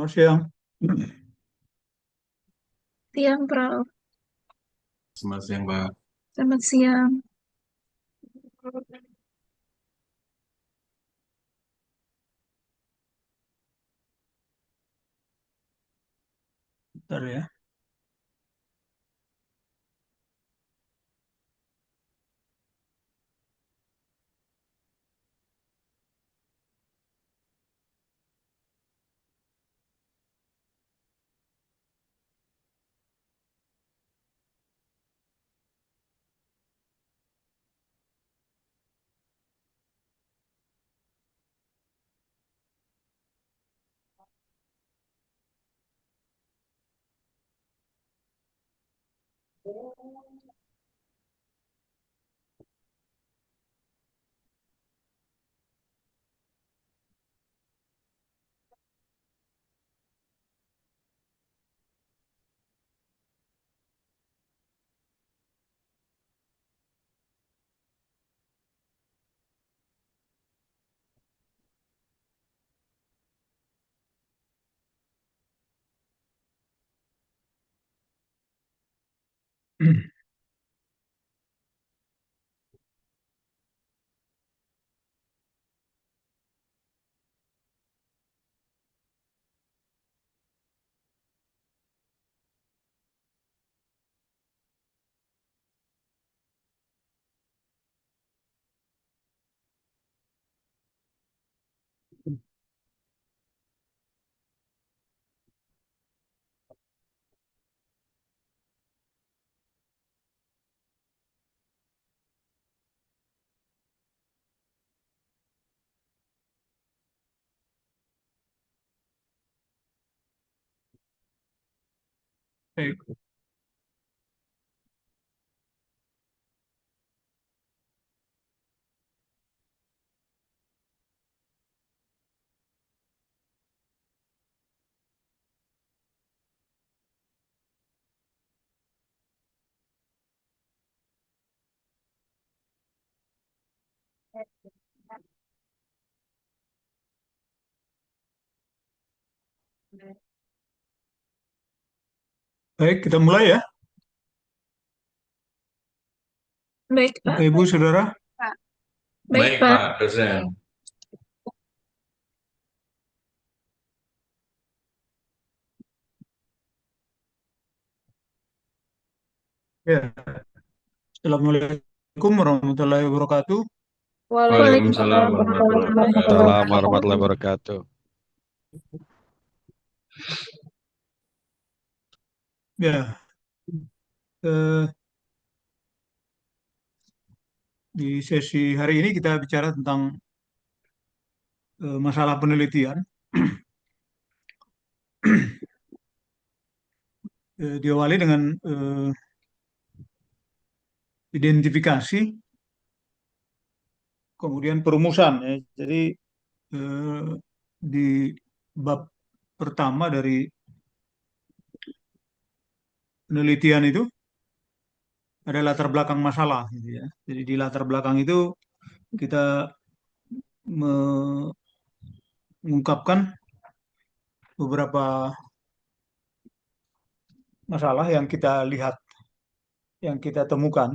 Selamat siang. Siang, Prof. Selamat siang, Mbak. Selamat siang. Bentar ya. Baik, baik, kita mulai ya. Baik, Bapak, Pak. Ibu, Saudara. Baik, Baik, Pak. Pak dosen. Ya, Assalamualaikum warahmatullahi wabarakatuh. Waalaikumsalam Waalaikumsalam warahmatullahi warahmatullahi wabarakatuh. Waalaikumsalam warahmatullahi wabarakatuh. wabarakatuh. Ya, eh, di sesi hari ini kita bicara tentang masalah penelitian. Diawali dengan identifikasi, kemudian perumusan. Ya. Jadi eh, di bab pertama dari penelitian itu ada latar belakang masalah, gitu ya. Jadi di latar belakang itu kita mengungkapkan beberapa masalah yang kita lihat, yang kita temukan,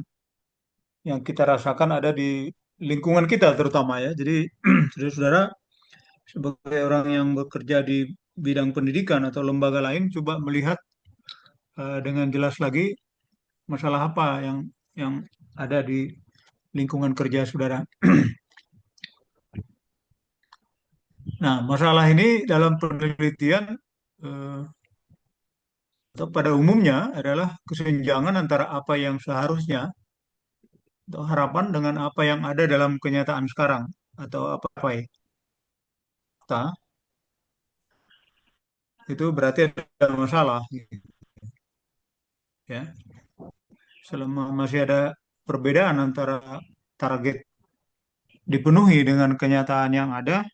yang kita rasakan ada di lingkungan kita terutama ya. Jadi saudara-saudara sebagai orang yang bekerja di bidang pendidikan atau lembaga lain coba melihat dengan jelas lagi masalah apa yang ada di lingkungan kerja saudara. Nah, masalah ini dalam penelitian eh, atau pada umumnya adalah kesenjangan antara apa yang seharusnya atau harapan dengan apa yang ada dalam kenyataan sekarang atau apa ya. Kita, itu berarti ada masalah ya. Selama masih ada perbedaan antara target dipenuhi dengan kenyataan yang ada,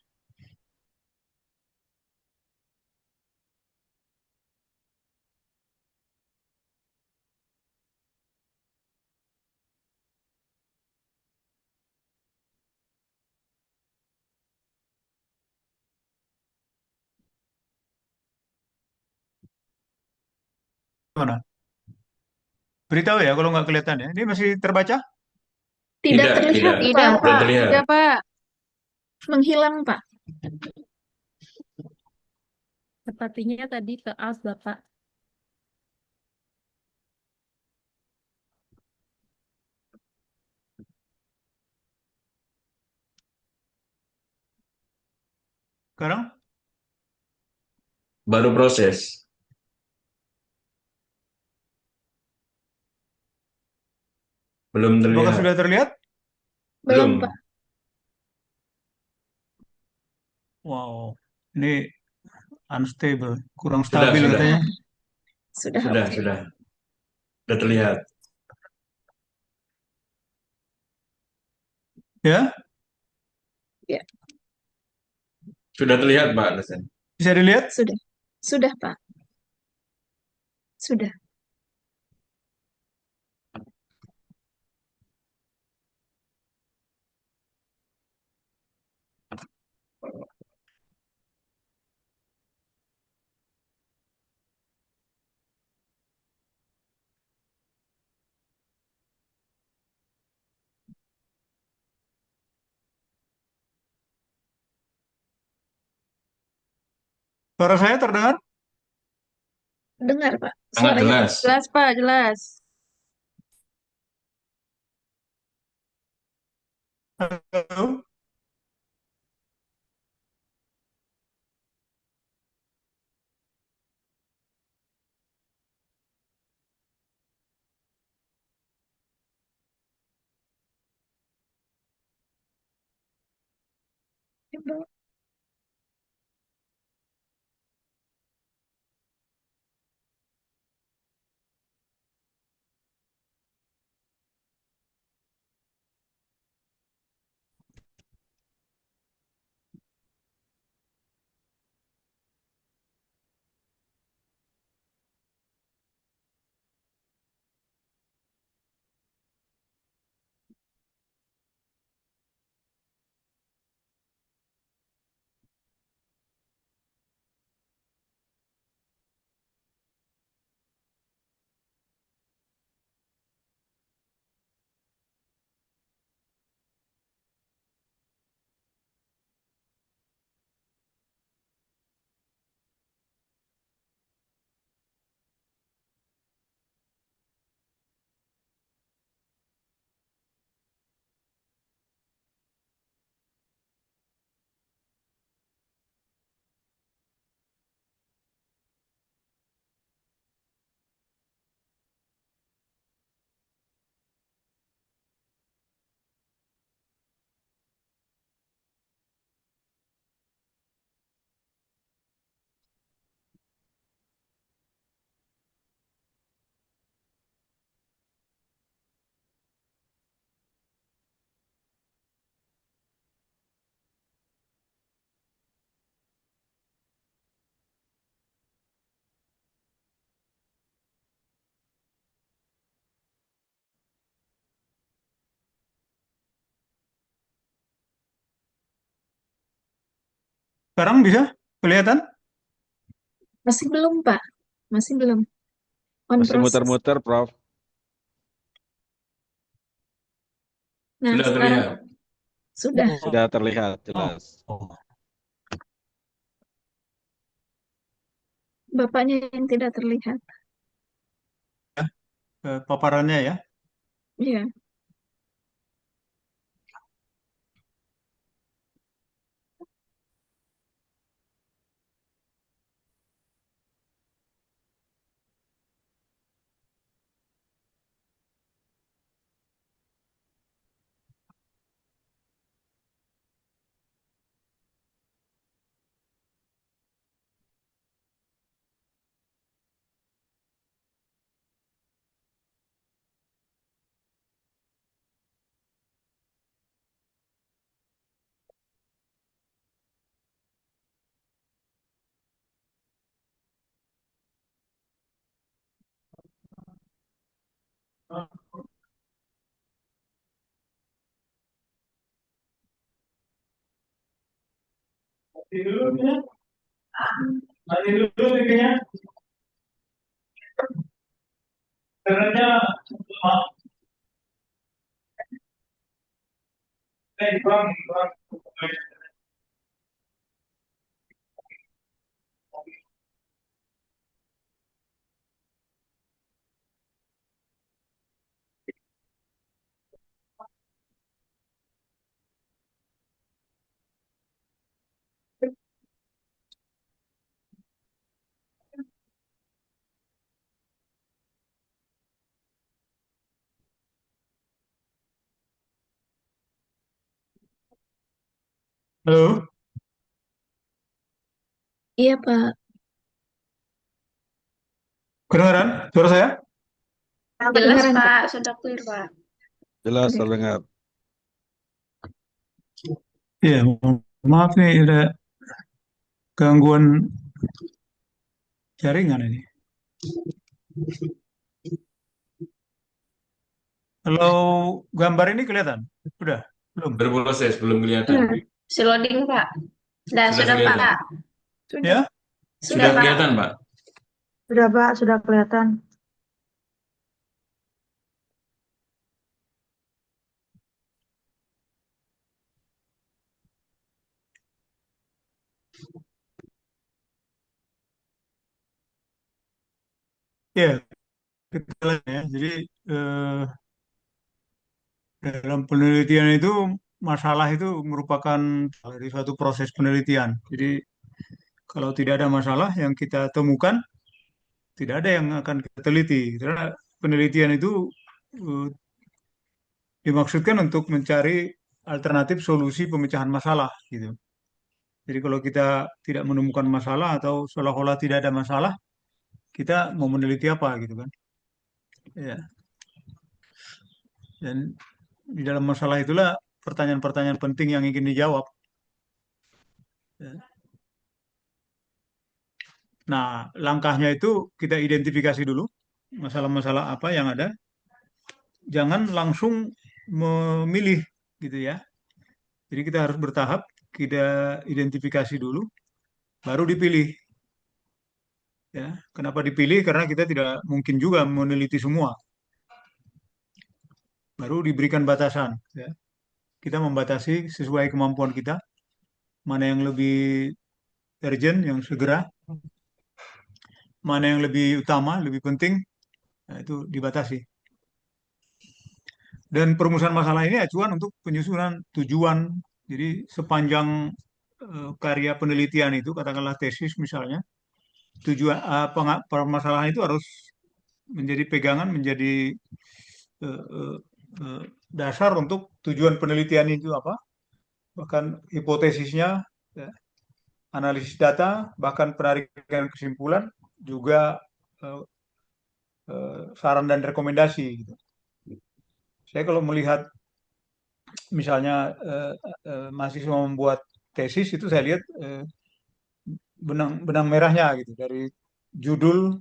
Mana? Beritahu ya kalau nggak kelihatan ya. Ini masih terbaca? Tidak Tidak, terlihat, tidak. Tidak, Tidak Pak. terlihat. Tidak, Pak. Menghilang, Pak. Sepertinya tadi ke aus, Bapak. Sekarang? Baru proses. Belum Apakah terlihat. sudah terlihat? Belum, Pak. Belum. Wow, ini unstable, kurang Sudah, stabil sudah. katanya. Sudah, Sudah, oke. sudah. Sudah terlihat. Ya, Ya, Sudah terlihat, Pak Lesen. bisa dilihat. sudah. Sudah, Pak. Sudah. Suara saya terdengar? Dengar, Pak. Sangat Suaranya jelas. terdengar. Jelas, Pak, jelas. Halo? Sekarang bisa kelihatan? Masih belum, Pak. Masih belum. On Masih proses. muter-muter, Prof. Nah, Sudah sekarang terlihat. sudah. Sudah terlihat jelas. Oh. Bapaknya yang tidak terlihat. Paparannya ya. Iya. Mati dulu ya. Mati dulu ya. Halo, Iya, Pak. kedengaran suara saya? Jelas, Kedengaran, Pak. Pak. Sudah clear, Pak. Jelas Oke. terdengar. Iya, maaf nih ada gangguan jaringan ini. Kalau gambar ini kelihatan? Udah? Belum? Berproses, belum kelihatan. Si loading, Pak. Sudah Sudah, kelihatan. Pak. Sudah. Ya? Sudah Pak. kelihatan, Pak. Sudah Pak, sudah kelihatan. Ya, kita lihat ya. Jadi dalam penelitian itu masalah itu merupakan dari suatu proses penelitian. Jadi kalau tidak ada masalah yang kita temukan, tidak ada yang akan kita teliti. Karena penelitian itu eh, dimaksudkan untuk mencari alternatif solusi pemecahan masalah gitu. Jadi kalau kita tidak menemukan masalah atau seolah-olah tidak ada masalah, kita mau meneliti apa gitu kan? Ya. Dan di dalam masalah itulah pertanyaan-pertanyaan penting yang ingin dijawab. Ya. Nah, langkahnya itu kita identifikasi dulu masalah-masalah apa yang ada. Jangan langsung memilih gitu ya. Jadi kita harus bertahap, kita identifikasi dulu, baru dipilih. Ya, kenapa dipilih? Karena kita tidak mungkin juga meneliti semua. Baru diberikan batasan. Ya. Kita membatasi sesuai kemampuan kita, mana yang lebih urgent, yang segera, mana yang lebih utama, lebih penting, nah, itu dibatasi. Dan perumusan masalah ini acuan untuk penyusunan tujuan. Jadi sepanjang karya penelitian itu, katakanlah tesis misalnya, tujuan permasalahan itu harus menjadi pegangan, menjadi eh, eh, eh, dasar untuk tujuan penelitian itu apa, bahkan hipotesisnya, ya, analisis data, bahkan penarikan kesimpulan, juga eh, saran dan rekomendasi. Gitu. Saya kalau melihat misalnya mahasiswa membuat tesis itu saya lihat benang benang merahnya gitu dari judul,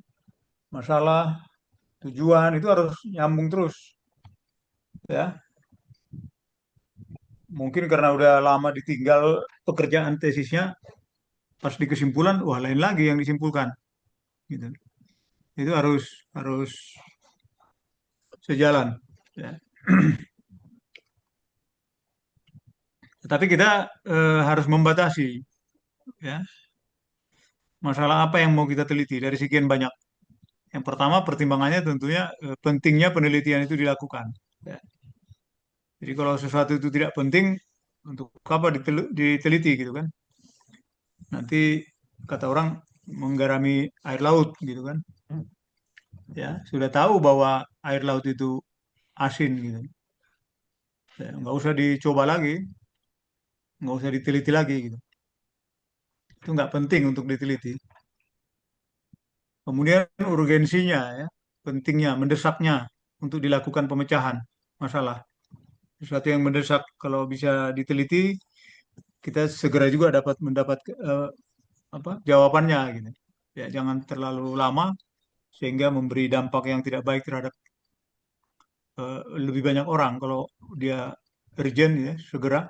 masalah, tujuan itu harus nyambung terus ya. Mungkin karena udah lama ditinggal pekerjaan tesisnya, pas di kesimpulan wah lain lagi yang disimpulkan gitu. Itu harus harus sejalan ya. Tetapi kita harus membatasi ya masalah apa yang mau kita teliti dari sekian banyak. Yang pertama pertimbangannya tentunya pentingnya penelitian itu dilakukan. Ya. Jadi kalau sesuatu itu tidak penting, untuk apa diteliti gitu kan? Nanti kata orang menggarami air laut gitu kan? Ya sudah tahu bahwa air laut itu asin gitu. Ya, nggak usah dicoba lagi, nggak usah diteliti lagi gitu. Itu nggak penting untuk diteliti. Kemudian urgensinya ya, pentingnya, mendesaknya untuk dilakukan pemecahan masalah. Sesuatu yang mendesak kalau bisa diteliti, kita segera juga dapat mendapat apa jawabannya gitu. Ya jangan terlalu lama sehingga memberi dampak yang tidak baik terhadap lebih banyak orang. Kalau dia urgent ya, segera,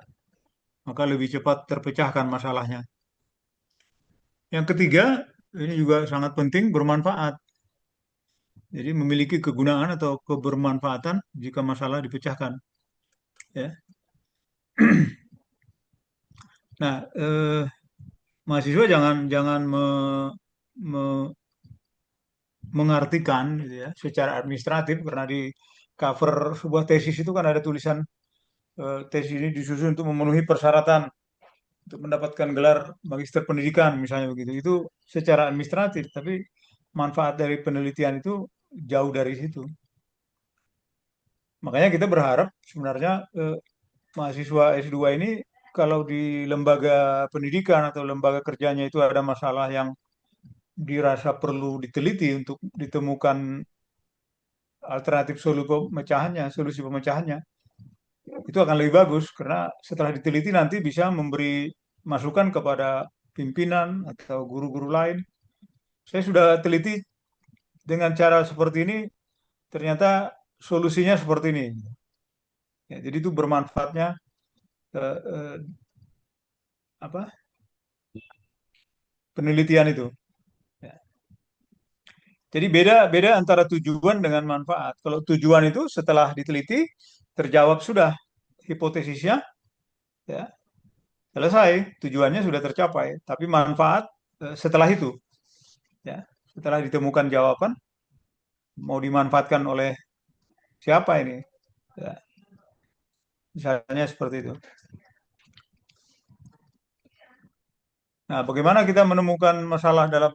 maka lebih cepat terpecahkan masalahnya. Yang ketiga, ini juga sangat penting, bermanfaat. Jadi memiliki kegunaan atau kebermanfaatan jika masalah dipecahkan. Ya. Nah, mahasiswa jangan jangan me- mengartikan gitu ya, secara administratif karena di cover sebuah tesis itu kan ada tulisan tesis ini disusun untuk memenuhi persyaratan untuk mendapatkan gelar magister pendidikan misalnya begitu. Itu secara administratif, tapi manfaat dari penelitian itu jauh dari situ. Makanya kita berharap sebenarnya mahasiswa S2 ini kalau di lembaga pendidikan atau lembaga kerjanya itu ada masalah yang dirasa perlu diteliti untuk ditemukan alternatif solusi pemecahannya, itu akan lebih bagus karena setelah diteliti nanti bisa memberi masukan kepada pimpinan atau guru-guru lain. Saya sudah teliti dengan cara seperti ini, ternyata solusinya seperti ini. Ya, jadi itu bermanfaatnya eh, eh, apa penelitian itu. Ya. Jadi beda antara tujuan dengan manfaat. Kalau tujuan itu setelah diteliti terjawab sudah hipotesisnya, ya selesai, tujuannya sudah tercapai. Tapi manfaat setelah itu, ya setelah ditemukan jawaban mau dimanfaatkan oleh siapa ini, ya, misalnya seperti itu. Nah, bagaimana kita menemukan masalah dalam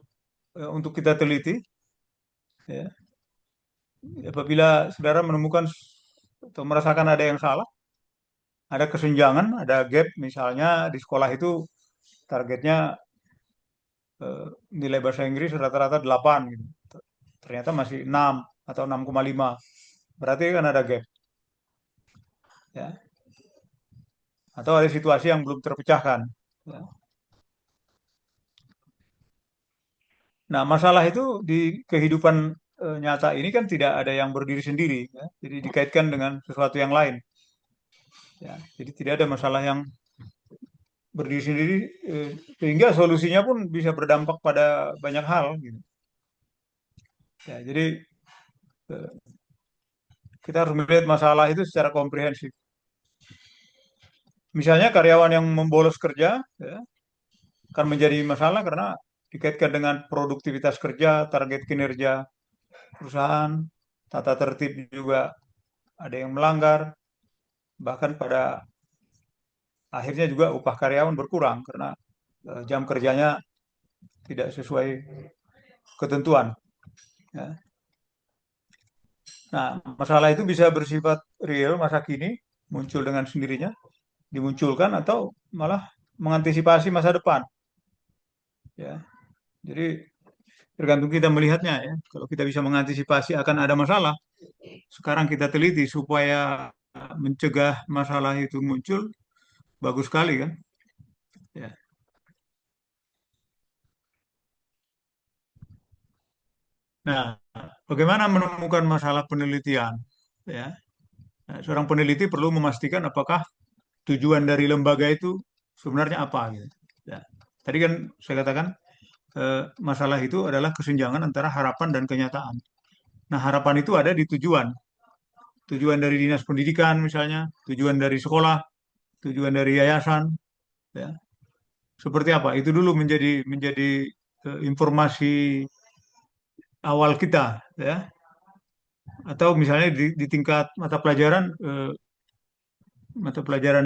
untuk kita teliti? Ya, apabila saudara menemukan atau merasakan ada yang salah, ada kesenjangan, ada gap, misalnya di sekolah itu targetnya eh, nilai bahasa Inggris rata-rata 8 gitu. Ternyata masih 6 atau 6,5. Berarti kan ada gap, ya. Atau ada situasi yang belum terpecahkan. Ya. Nah, masalah itu di kehidupan nyata ini kan tidak ada yang berdiri sendiri, ya. Jadi dikaitkan dengan sesuatu yang lain. Ya. Jadi tidak ada masalah yang berdiri sendiri, sehingga solusinya pun bisa berdampak pada banyak hal. Gitu. Ya, jadi eh, kita harus melihat masalah itu secara komprehensif. Misalnya karyawan yang membolos kerja, ya, akan menjadi masalah karena dikaitkan dengan produktivitas kerja, target kinerja perusahaan, tata tertib juga ada yang melanggar, bahkan pada akhirnya juga upah karyawan berkurang karena jam kerjanya tidak sesuai ketentuan. Ya. Nah, masalah itu bisa bersifat real masa kini, muncul dengan sendirinya, dimunculkan atau malah mengantisipasi masa depan. Ya, jadi tergantung kita melihatnya ya. Kalau kita bisa mengantisipasi akan ada masalah, sekarang kita teliti supaya mencegah masalah itu muncul, bagus sekali kan? Ya. Nah, bagaimana menemukan masalah penelitian? Ya, nah, seorang peneliti perlu memastikan apakah tujuan dari lembaga itu sebenarnya apa gitu. Ya. Tadi kan saya katakan masalah itu adalah kesenjangan antara harapan dan kenyataan. Nah, harapan itu ada di tujuan. Tujuan dari dinas pendidikan misalnya, tujuan dari sekolah, tujuan dari yayasan, ya. Seperti apa? Itu dulu menjadi informasi awal kita, ya. Atau misalnya di tingkat mata pelajaran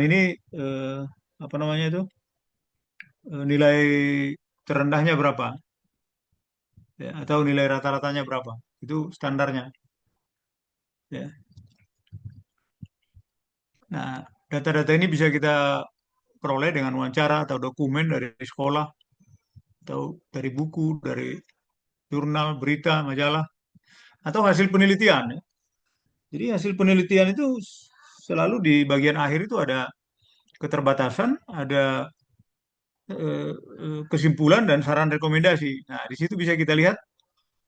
ini eh, apa namanya itu nilai terendahnya berapa, ya, atau nilai rata-ratanya berapa? Itu standarnya, ya. Nah, data-data ini bisa kita peroleh dengan wawancara atau dokumen dari sekolah atau dari buku, dari jurnal, berita, majalah, atau hasil penelitian. Ya. Jadi hasil penelitian itu selalu di bagian akhir itu ada keterbatasan, ada kesimpulan dan saran rekomendasi. Nah, di situ bisa kita lihat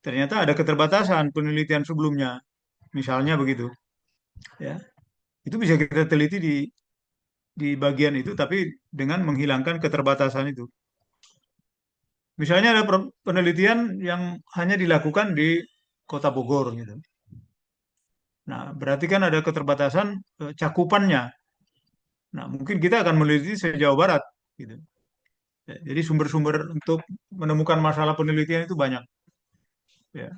ternyata ada keterbatasan penelitian sebelumnya. Misalnya begitu, ya. Itu bisa kita teliti di bagian itu, tapi dengan menghilangkan keterbatasan itu. Misalnya ada penelitian yang hanya dilakukan di Kota Bogor gitu. Nah, berarti kan ada keterbatasan cakupannya. Nah, mungkin kita akan meneliti sejauh barat gitu. Ya, jadi sumber-sumber untuk menemukan masalah penelitian itu banyak. Ya.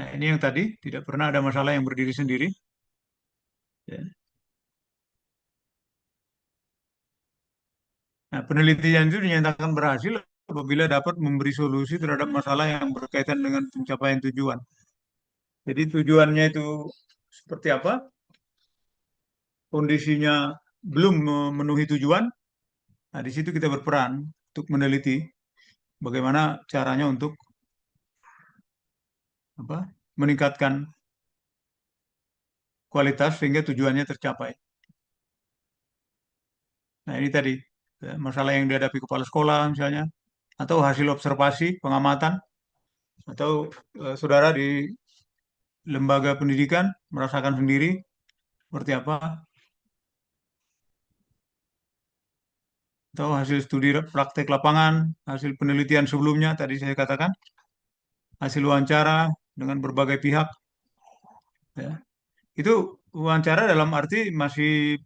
Nah, ini yang tadi tidak pernah ada masalah yang berdiri sendiri. Ya. Nah, penelitian itu dinyatakan berhasil apabila dapat memberi solusi terhadap masalah yang berkaitan dengan pencapaian tujuan. Jadi tujuannya itu seperti apa? Kondisinya belum memenuhi tujuan. Nah, di situ kita berperan untuk meneliti bagaimana caranya untuk apa? Meningkatkan kualitas sehingga tujuannya tercapai. Nah, ini tadi ya, masalah yang dihadapi kepala sekolah misalnya, atau hasil observasi, pengamatan, atau saudara di lembaga pendidikan merasakan sendiri seperti apa, atau hasil studi praktek lapangan, hasil penelitian sebelumnya tadi saya katakan, hasil wawancara dengan berbagai pihak, ya. Itu wawancara dalam arti masih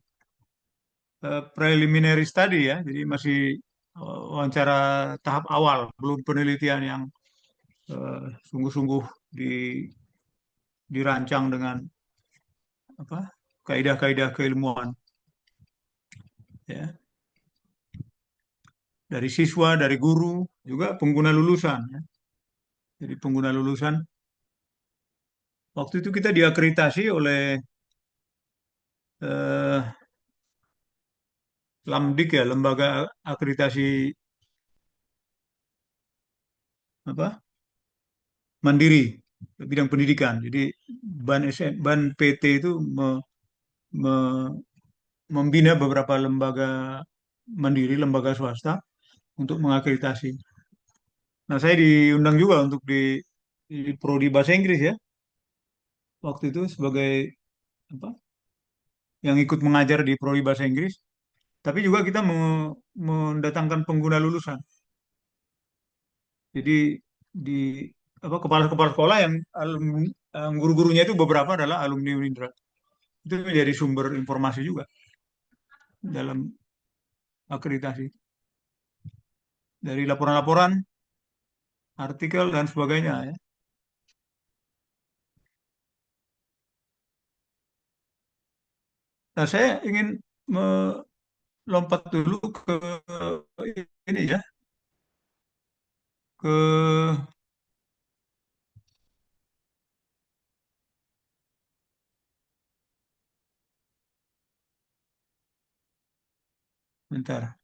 preliminary study ya, jadi masih wawancara tahap awal, belum penelitian yang eh, sungguh-sungguh dirancang dengan apa kaidah-kaidah keilmuan, ya, dari siswa, dari guru, juga pengguna lulusan, ya. Jadi pengguna lulusan waktu itu kita diakreditasi oleh eh, Lamdik ya, lembaga akreditasi apa mandiri bidang pendidikan. Jadi ban PT itu me- membina beberapa lembaga mandiri, lembaga swasta untuk mengakreditasi. Nah, saya diundang juga untuk di prodi bahasa Inggris ya, waktu itu sebagai apa yang ikut mengajar di prodi bahasa Inggris. Tapi juga kita mendatangkan pengguna lulusan. Jadi di apa kepala-kepala sekolah yang guru-gurunya itu beberapa adalah alumni Unindra. Itu menjadi sumber informasi juga dalam akreditasi. Dari laporan-laporan, artikel dan sebagainya ya. Nah, saya ingin melompat dulu ke ini ya, ke bentar.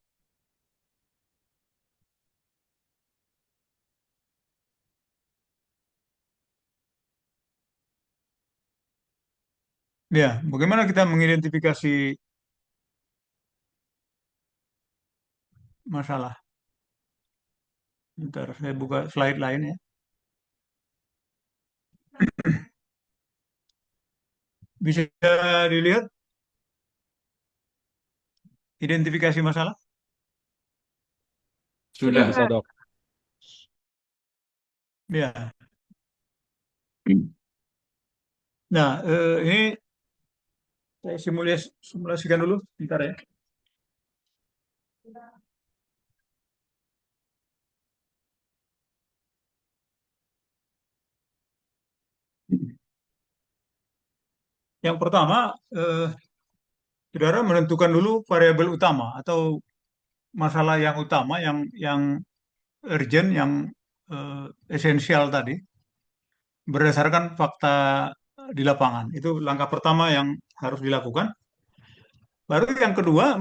Ya, bagaimana kita mengidentifikasi masalah? Bentar, saya buka slide lain ya. Bisa dilihat identifikasi masalah? Sudah. Sudah, Dok. Ya. Nah, ini saya simulasikan dulu, bentar ya. Yang pertama, saudara menentukan dulu variabel utama atau masalah yang utama, yang urgent, yang esensial tadi, berdasarkan fakta di lapangan. Itu langkah pertama yang harus dilakukan. Baru yang kedua,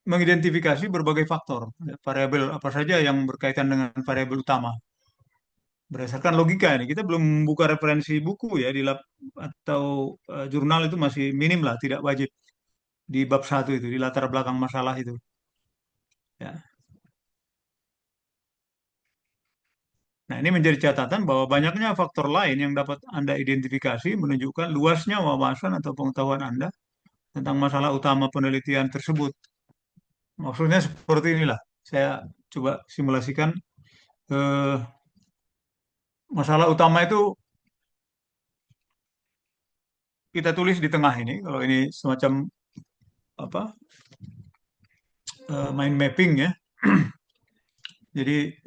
mengidentifikasi berbagai faktor, ya, variabel apa saja yang berkaitan dengan variabel utama. Berdasarkan logika ini, kita belum membuka referensi buku ya atau jurnal itu masih minim lah, tidak wajib di bab satu itu, di latar belakang masalah itu. Ya. Nah, ini menjadi catatan bahwa banyaknya faktor lain yang dapat Anda identifikasi menunjukkan luasnya wawasan atau pengetahuan Anda tentang masalah utama penelitian tersebut. Maksudnya seperti inilah. Saya coba simulasikan. eh, Masalah utama itu kita tulis di tengah ini. Kalau ini semacam apa mind mapping ya. Jadi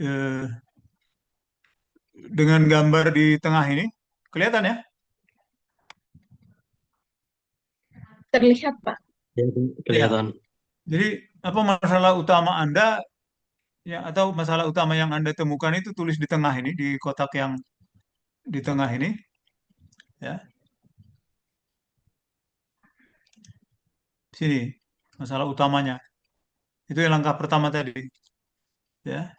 dengan gambar di tengah ini kelihatan ya. Terlihat, Pak. Ya. Kelihatan. Jadi apa masalah utama Anda ya atau masalah utama yang Anda temukan itu tulis di tengah ini di kotak yang di tengah ini ya. Sini masalah utamanya. Itu yang langkah pertama tadi ya.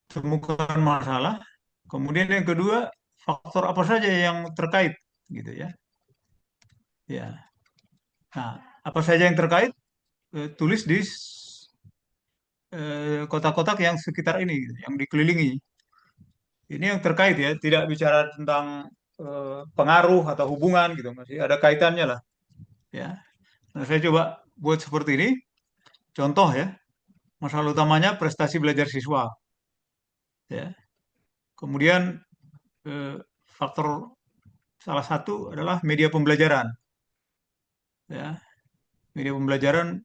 Temukan masalah. Kemudian yang kedua, faktor apa saja yang terkait gitu ya. Ya. Nah, apa saja yang terkait tulis di kotak-kotak yang sekitar ini gitu, yang dikelilingi. Ini yang terkait ya, tidak bicara tentang pengaruh atau hubungan gitu, masih ada kaitannya lah ya. Nah, saya coba buat seperti ini. Contoh ya, masalah utamanya prestasi belajar siswa ya. Kemudian eh, faktor salah satu adalah media pembelajaran ya. Media pembelajaran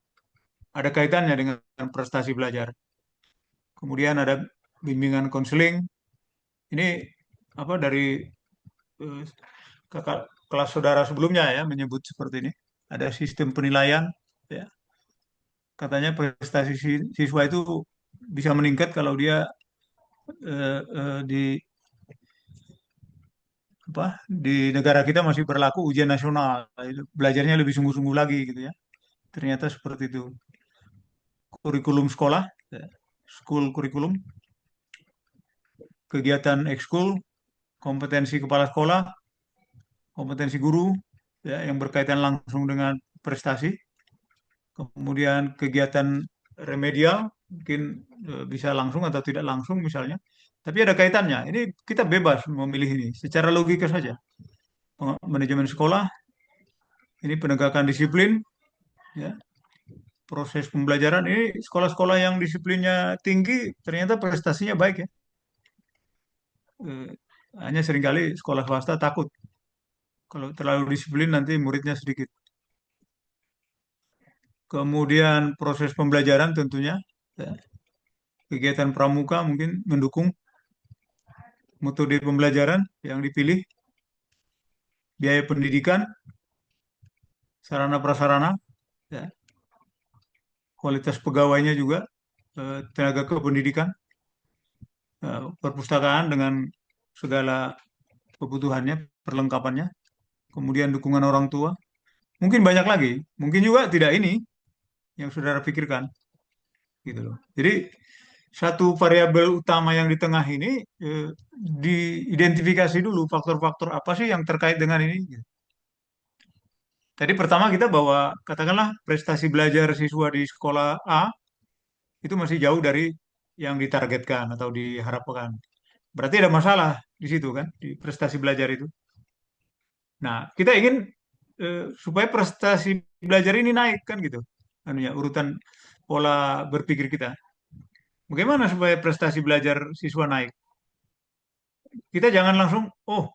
ada kaitannya dengan prestasi belajar. Kemudian ada bimbingan konseling. Ini apa dari eh, kakak kelas saudara sebelumnya ya menyebut seperti ini. Ada sistem penilaian ya. Katanya prestasi siswa itu bisa meningkat kalau dia di apa di negara kita masih berlaku ujian nasional. Itu belajarnya lebih sungguh-sungguh lagi gitu ya. Ternyata seperti itu. Kurikulum sekolah, ya, school kurikulum, kegiatan ekskul, kompetensi kepala sekolah, kompetensi guru, ya, yang berkaitan langsung dengan prestasi. Kemudian kegiatan remedial, mungkin bisa langsung atau tidak langsung misalnya. Tapi ada kaitannya. Ini kita bebas memilih ini secara logika saja. Manajemen sekolah, ini penegakan disiplin, ya, proses pembelajaran ini sekolah-sekolah yang disiplinnya tinggi ternyata prestasinya baik ya. Eh, Hanya seringkali sekolah swasta takut kalau terlalu disiplin nanti muridnya sedikit. Kemudian proses pembelajaran tentunya, ya. Kegiatan pramuka mungkin mendukung metode pembelajaran yang dipilih, biaya pendidikan, sarana prasarana, ya. Kualitas pegawainya juga, tenaga kependidikan, perpustakaan dengan segala kebutuhannya, perlengkapannya, kemudian dukungan orang tua. Mungkin banyak lagi, mungkin juga tidak ini yang saudara pikirkan, gitu loh. Jadi satu variabel utama yang di tengah ini diidentifikasi dulu faktor-faktor apa sih yang terkait dengan ini. Gitu. Tadi pertama kita bahwa katakanlah prestasi belajar siswa di sekolah A itu masih jauh dari yang ditargetkan atau diharapkan. Berarti ada masalah di situ kan, di prestasi belajar itu. Nah, kita ingin supaya prestasi belajar ini naik kan gitu. Anunya urutan pola berpikir kita. Bagaimana supaya prestasi belajar siswa naik? Kita jangan langsung, oh,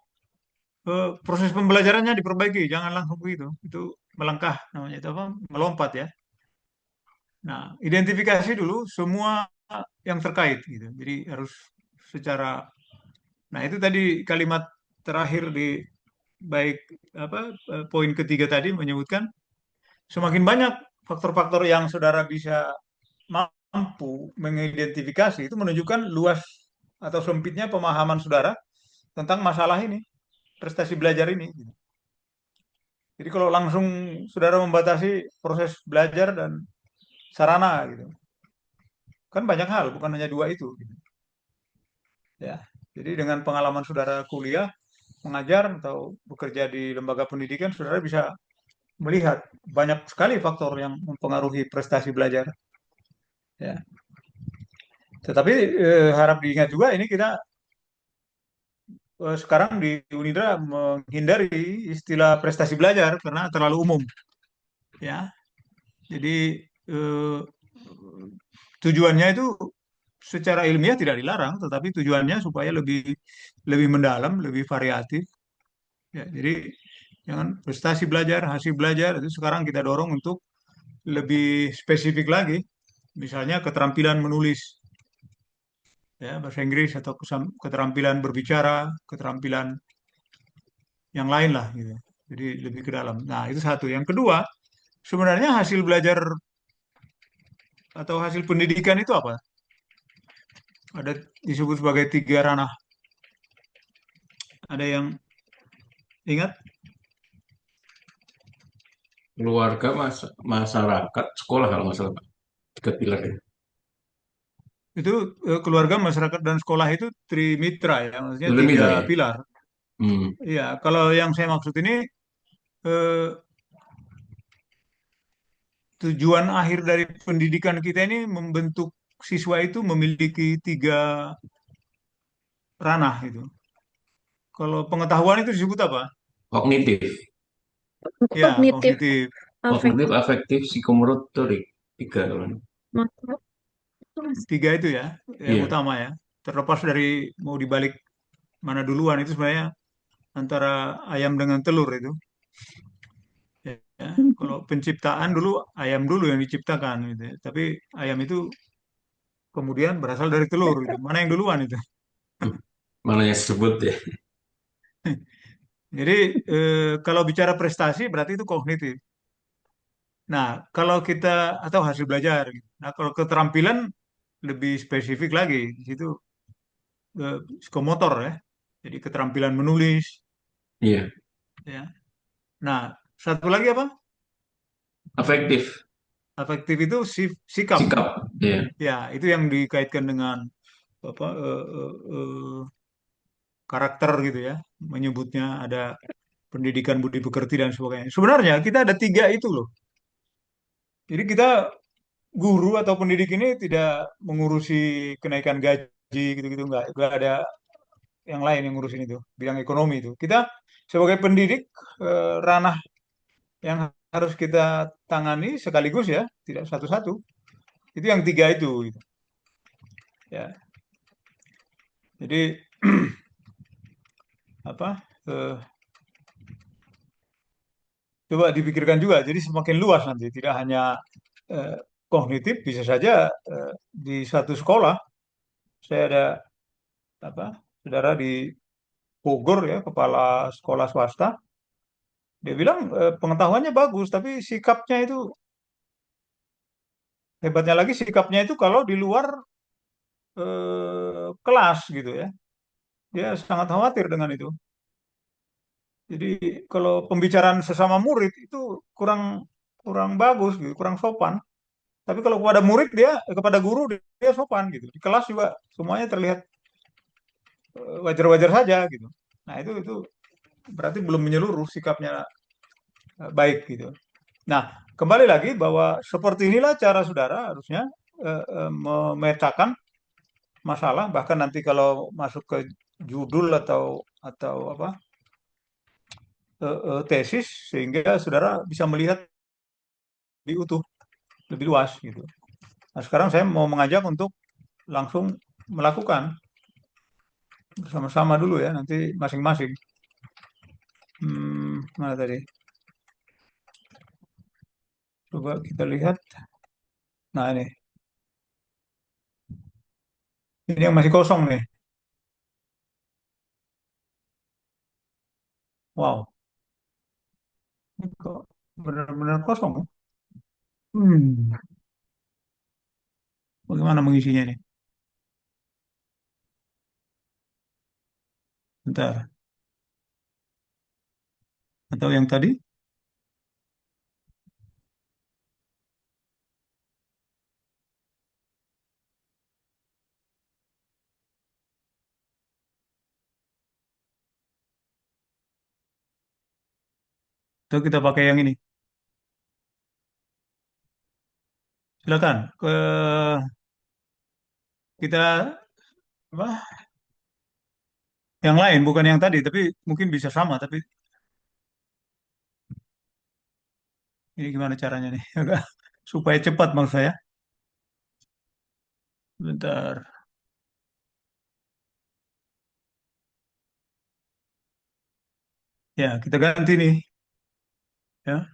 proses pembelajarannya diperbaiki, jangan langsung begitu. Itu melangkah namanya itu apa? Melompat ya. Nah, identifikasi dulu semua yang terkait gitu. Jadi harus secara. Nah, itu tadi kalimat terakhir di baik apa poin ketiga tadi menyebutkan semakin banyak faktor-faktor yang saudara bisa mampu mengidentifikasi itu menunjukkan luas atau sempitnya pemahaman saudara tentang masalah ini, prestasi belajar ini. Jadi kalau langsung saudara membatasi proses belajar dan sarana gitu, kan banyak hal, bukan hanya dua itu. Gitu. Ya, jadi dengan pengalaman saudara kuliah, mengajar atau bekerja di lembaga pendidikan, saudara bisa melihat banyak sekali faktor yang mempengaruhi prestasi belajar. Ya, tetapi harap diingat juga ini kita sekarang di Unida menghindari istilah prestasi belajar karena terlalu umum. Ya, jadi eh, tujuannya itu secara ilmiah tidak dilarang, tetapi tujuannya supaya lebih lebih mendalam, lebih variatif. Ya, jadi jangan prestasi belajar, hasil belajar itu sekarang kita dorong untuk lebih spesifik lagi, misalnya keterampilan menulis, ya bahasa Inggris atau keterampilan berbicara, keterampilan yang lain lah gitu. Jadi lebih ke dalam. Nah, itu satu. Yang kedua, sebenarnya hasil belajar atau hasil pendidikan itu apa? Ada disebut sebagai tiga ranah. Ada yang ingat? Keluarga, masyarakat, sekolah kalau nggak salah Pak. Tiga pilar ya. Itu keluarga, masyarakat, dan sekolah itu trimitra ya, maksudnya Itu tiga mitra ya. pilar. Hmm. Iya, kalau yang saya maksud ini eh, tujuan akhir dari pendidikan kita ini membentuk siswa itu memiliki tiga ranah itu. Kalau pengetahuan itu disebut apa? Kognitif, Ya, Kognitif, kognitif. kognitif, afektif, afektif, psikomotorik. Tiga kalau ini. motor. Tiga itu ya, yang Iya. utama ya. Terlepas dari mau dibalik mana duluan itu sebenarnya antara ayam dengan telur itu. Ya, ya. Kalau penciptaan dulu ayam dulu yang diciptakan gitu ya. Tapi ayam itu kemudian berasal dari telur gitu. Mana yang duluan itu? Mana yang disebut ya. Jadi kalau bicara prestasi berarti itu kognitif. Nah, kalau kita atau hasil belajar gitu. Nah, kalau keterampilan lebih spesifik lagi di situ psikomotor ya. Jadi keterampilan menulis Iya. ya. Nah, satu lagi apa? Afektif, Afektif itu sikap. sikap. Iya. Ya, itu yang dikaitkan dengan apa karakter gitu ya. Menyebutnya ada pendidikan budi pekerti dan sebagainya. Sebenarnya kita ada tiga itu loh. Jadi kita guru atau pendidik ini tidak mengurusi kenaikan gaji gitu-gitu, nggak ada yang lain yang ngurusin itu, bidang ekonomi itu. Kita sebagai pendidik ranah yang harus kita tangani sekaligus ya, tidak satu-satu. Itu yang tiga itu gitu. Ya. Jadi apa? Coba dipikirkan juga. Jadi semakin luas nanti, tidak hanya eh, kognitif, bisa saja di satu sekolah. Saya ada apa? Saudara di Bogor ya, kepala sekolah swasta. Dia bilang pengetahuannya bagus, tapi sikapnya itu hebatnya lagi, sikapnya itu kalau di luar kelas gitu ya. Dia sangat khawatir dengan itu. Jadi kalau pembicaraan sesama murid itu kurang kurang bagus gitu, kurang sopan. Tapi kalau kepada murid dia, kepada guru dia sopan gitu. Di kelas juga semuanya terlihat wajar-wajar saja gitu. Nah itu berarti belum menyeluruh sikapnya baik gitu. Nah kembali lagi bahwa seperti inilah cara saudara harusnya memetakan masalah. Bahkan nanti kalau masuk ke judul atau apa tesis, sehingga saudara bisa melihat lebih utuh, lebih luas gitu. Nah sekarang saya mau mengajak untuk langsung melakukan bersama-sama dulu ya, nanti masing-masing. Mana tadi? Coba kita lihat. Nah ini yang masih kosong nih. Wow, ini kok benar-benar kosong. Hmm, Bagaimana mengisinya nih? Bentar. Atau yang tadi? Atau kita pakai yang ini? Silakan. Kita apa? Yang lain, bukan yang tadi, tapi mungkin bisa sama. Tapi ini gimana caranya nih? Agak supaya cepat maksud saya. Bentar. Ya, kita ganti nih. Ya,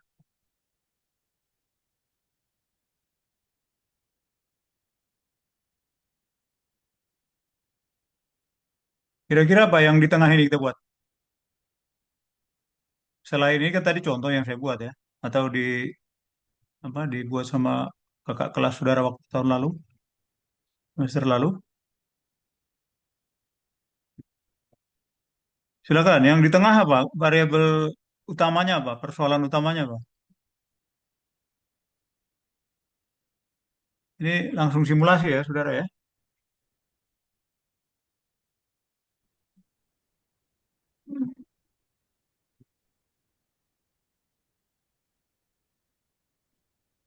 kira-kira apa yang di tengah ini kita buat? Selain ini kan tadi contoh yang saya buat ya, atau apa dibuat sama kakak kelas saudara waktu tahun lalu, semester lalu. Silakan. Yang di tengah apa? Variabel utamanya apa? Persoalan utamanya apa? Ini langsung simulasi ya, saudara ya.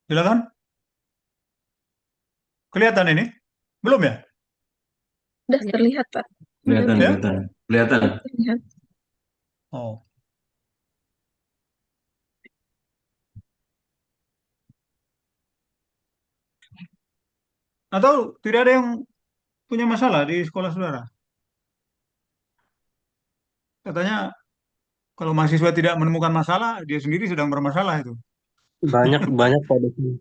Silakan. Kelihatan ini? Belum ya? Udah terlihat, Pak. Udah Kelihatan, Ya? kelihatan. Kelihatan. terlihat. Oh. Atau tidak ada yang punya masalah di sekolah saudara? Katanya kalau mahasiswa tidak menemukan masalah, dia sendiri sedang bermasalah itu. Banyak banyak Pak dosen.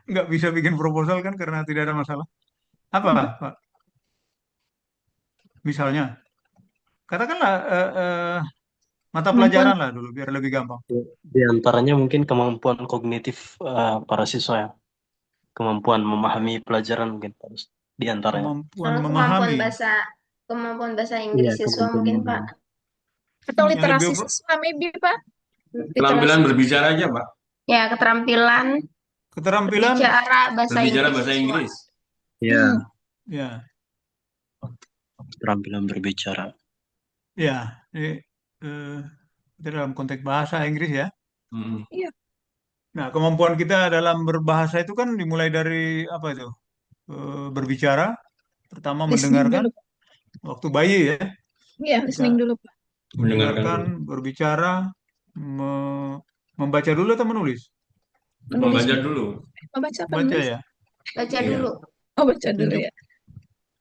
Nggak bisa bikin proposal kan karena tidak ada masalah. Apa, Pak? Misalnya, katakanlah mata Kemampuan pelajaran lah dulu biar lebih gampang. Di antaranya mungkin kemampuan kognitif para siswa ya. Kemampuan memahami pelajaran mungkin harus di antaranya. Kemampuan Kalau memahami. kemampuan bahasa Iya, Inggris siswa kemampuan mungkin Pak. memahami. atau Yang lebih literasi siswa, maybe, Pak. Keterampilan Literasi. berbicara aja, Pak. Ya, keterampilan keterampilan, berbicara bahasa Berbicara Inggris bahasa siswa. Inggris. Iya, ya, keterampilan berbicara. ya. Ini, eh, itu dalam konteks bahasa Inggris ya. Mm. Iya, Nah, kemampuan kita dalam berbahasa itu kan dimulai dari apa itu? Berbicara, pertama listening mendengarkan dulu, Pak. waktu bayi ya. Iya, Kita listening dulu, Pak. Mendengarkan mendengarkan, dulu. berbicara, membaca dulu atau menulis? Menulis Membaca dulu. dulu. Membaca apa Baca menulis? ya. Baca Iya. dulu. Oh, baca dulu Ditunjuk, ya.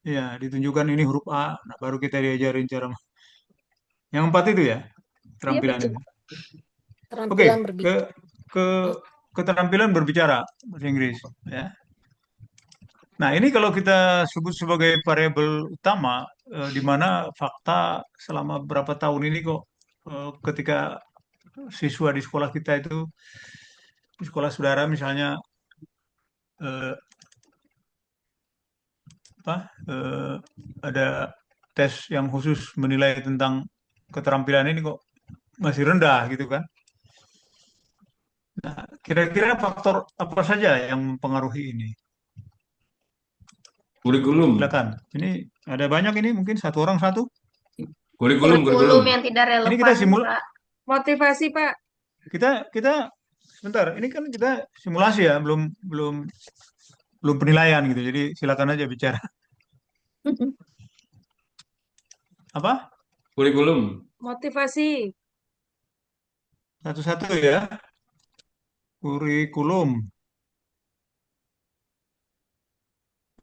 ya, ditunjukkan ini huruf A. Nah, baru kita diajarin cara. Yang empat itu ya, Iya, keterampilan betul. ini. Oke, Keterampilan berbicara. ke keterampilan berbicara bahasa Inggris ya. Nah, ini kalau kita sebut sebagai variabel utama, di mana fakta selama berapa tahun ini kok ketika siswa di sekolah kita itu, di sekolah saudara misalnya, eh, apa, ada tes yang khusus menilai tentang keterampilan ini kok masih rendah gitu kan. Nah, kira-kira faktor apa saja yang mempengaruhi ini? Kurikulum. Silakan. Ini ada banyak ini, mungkin satu orang satu. Kurikulum, kurikulum. Kurikulum yang tidak Ini kita relevan, Pak. Motivasi, Pak. kita sebentar. Ini kan kita simulasi ya, belum belum belum penilaian gitu. Jadi silakan aja bicara. Apa? Kurikulum. Motivasi. Satu-satu ya. Kurikulum.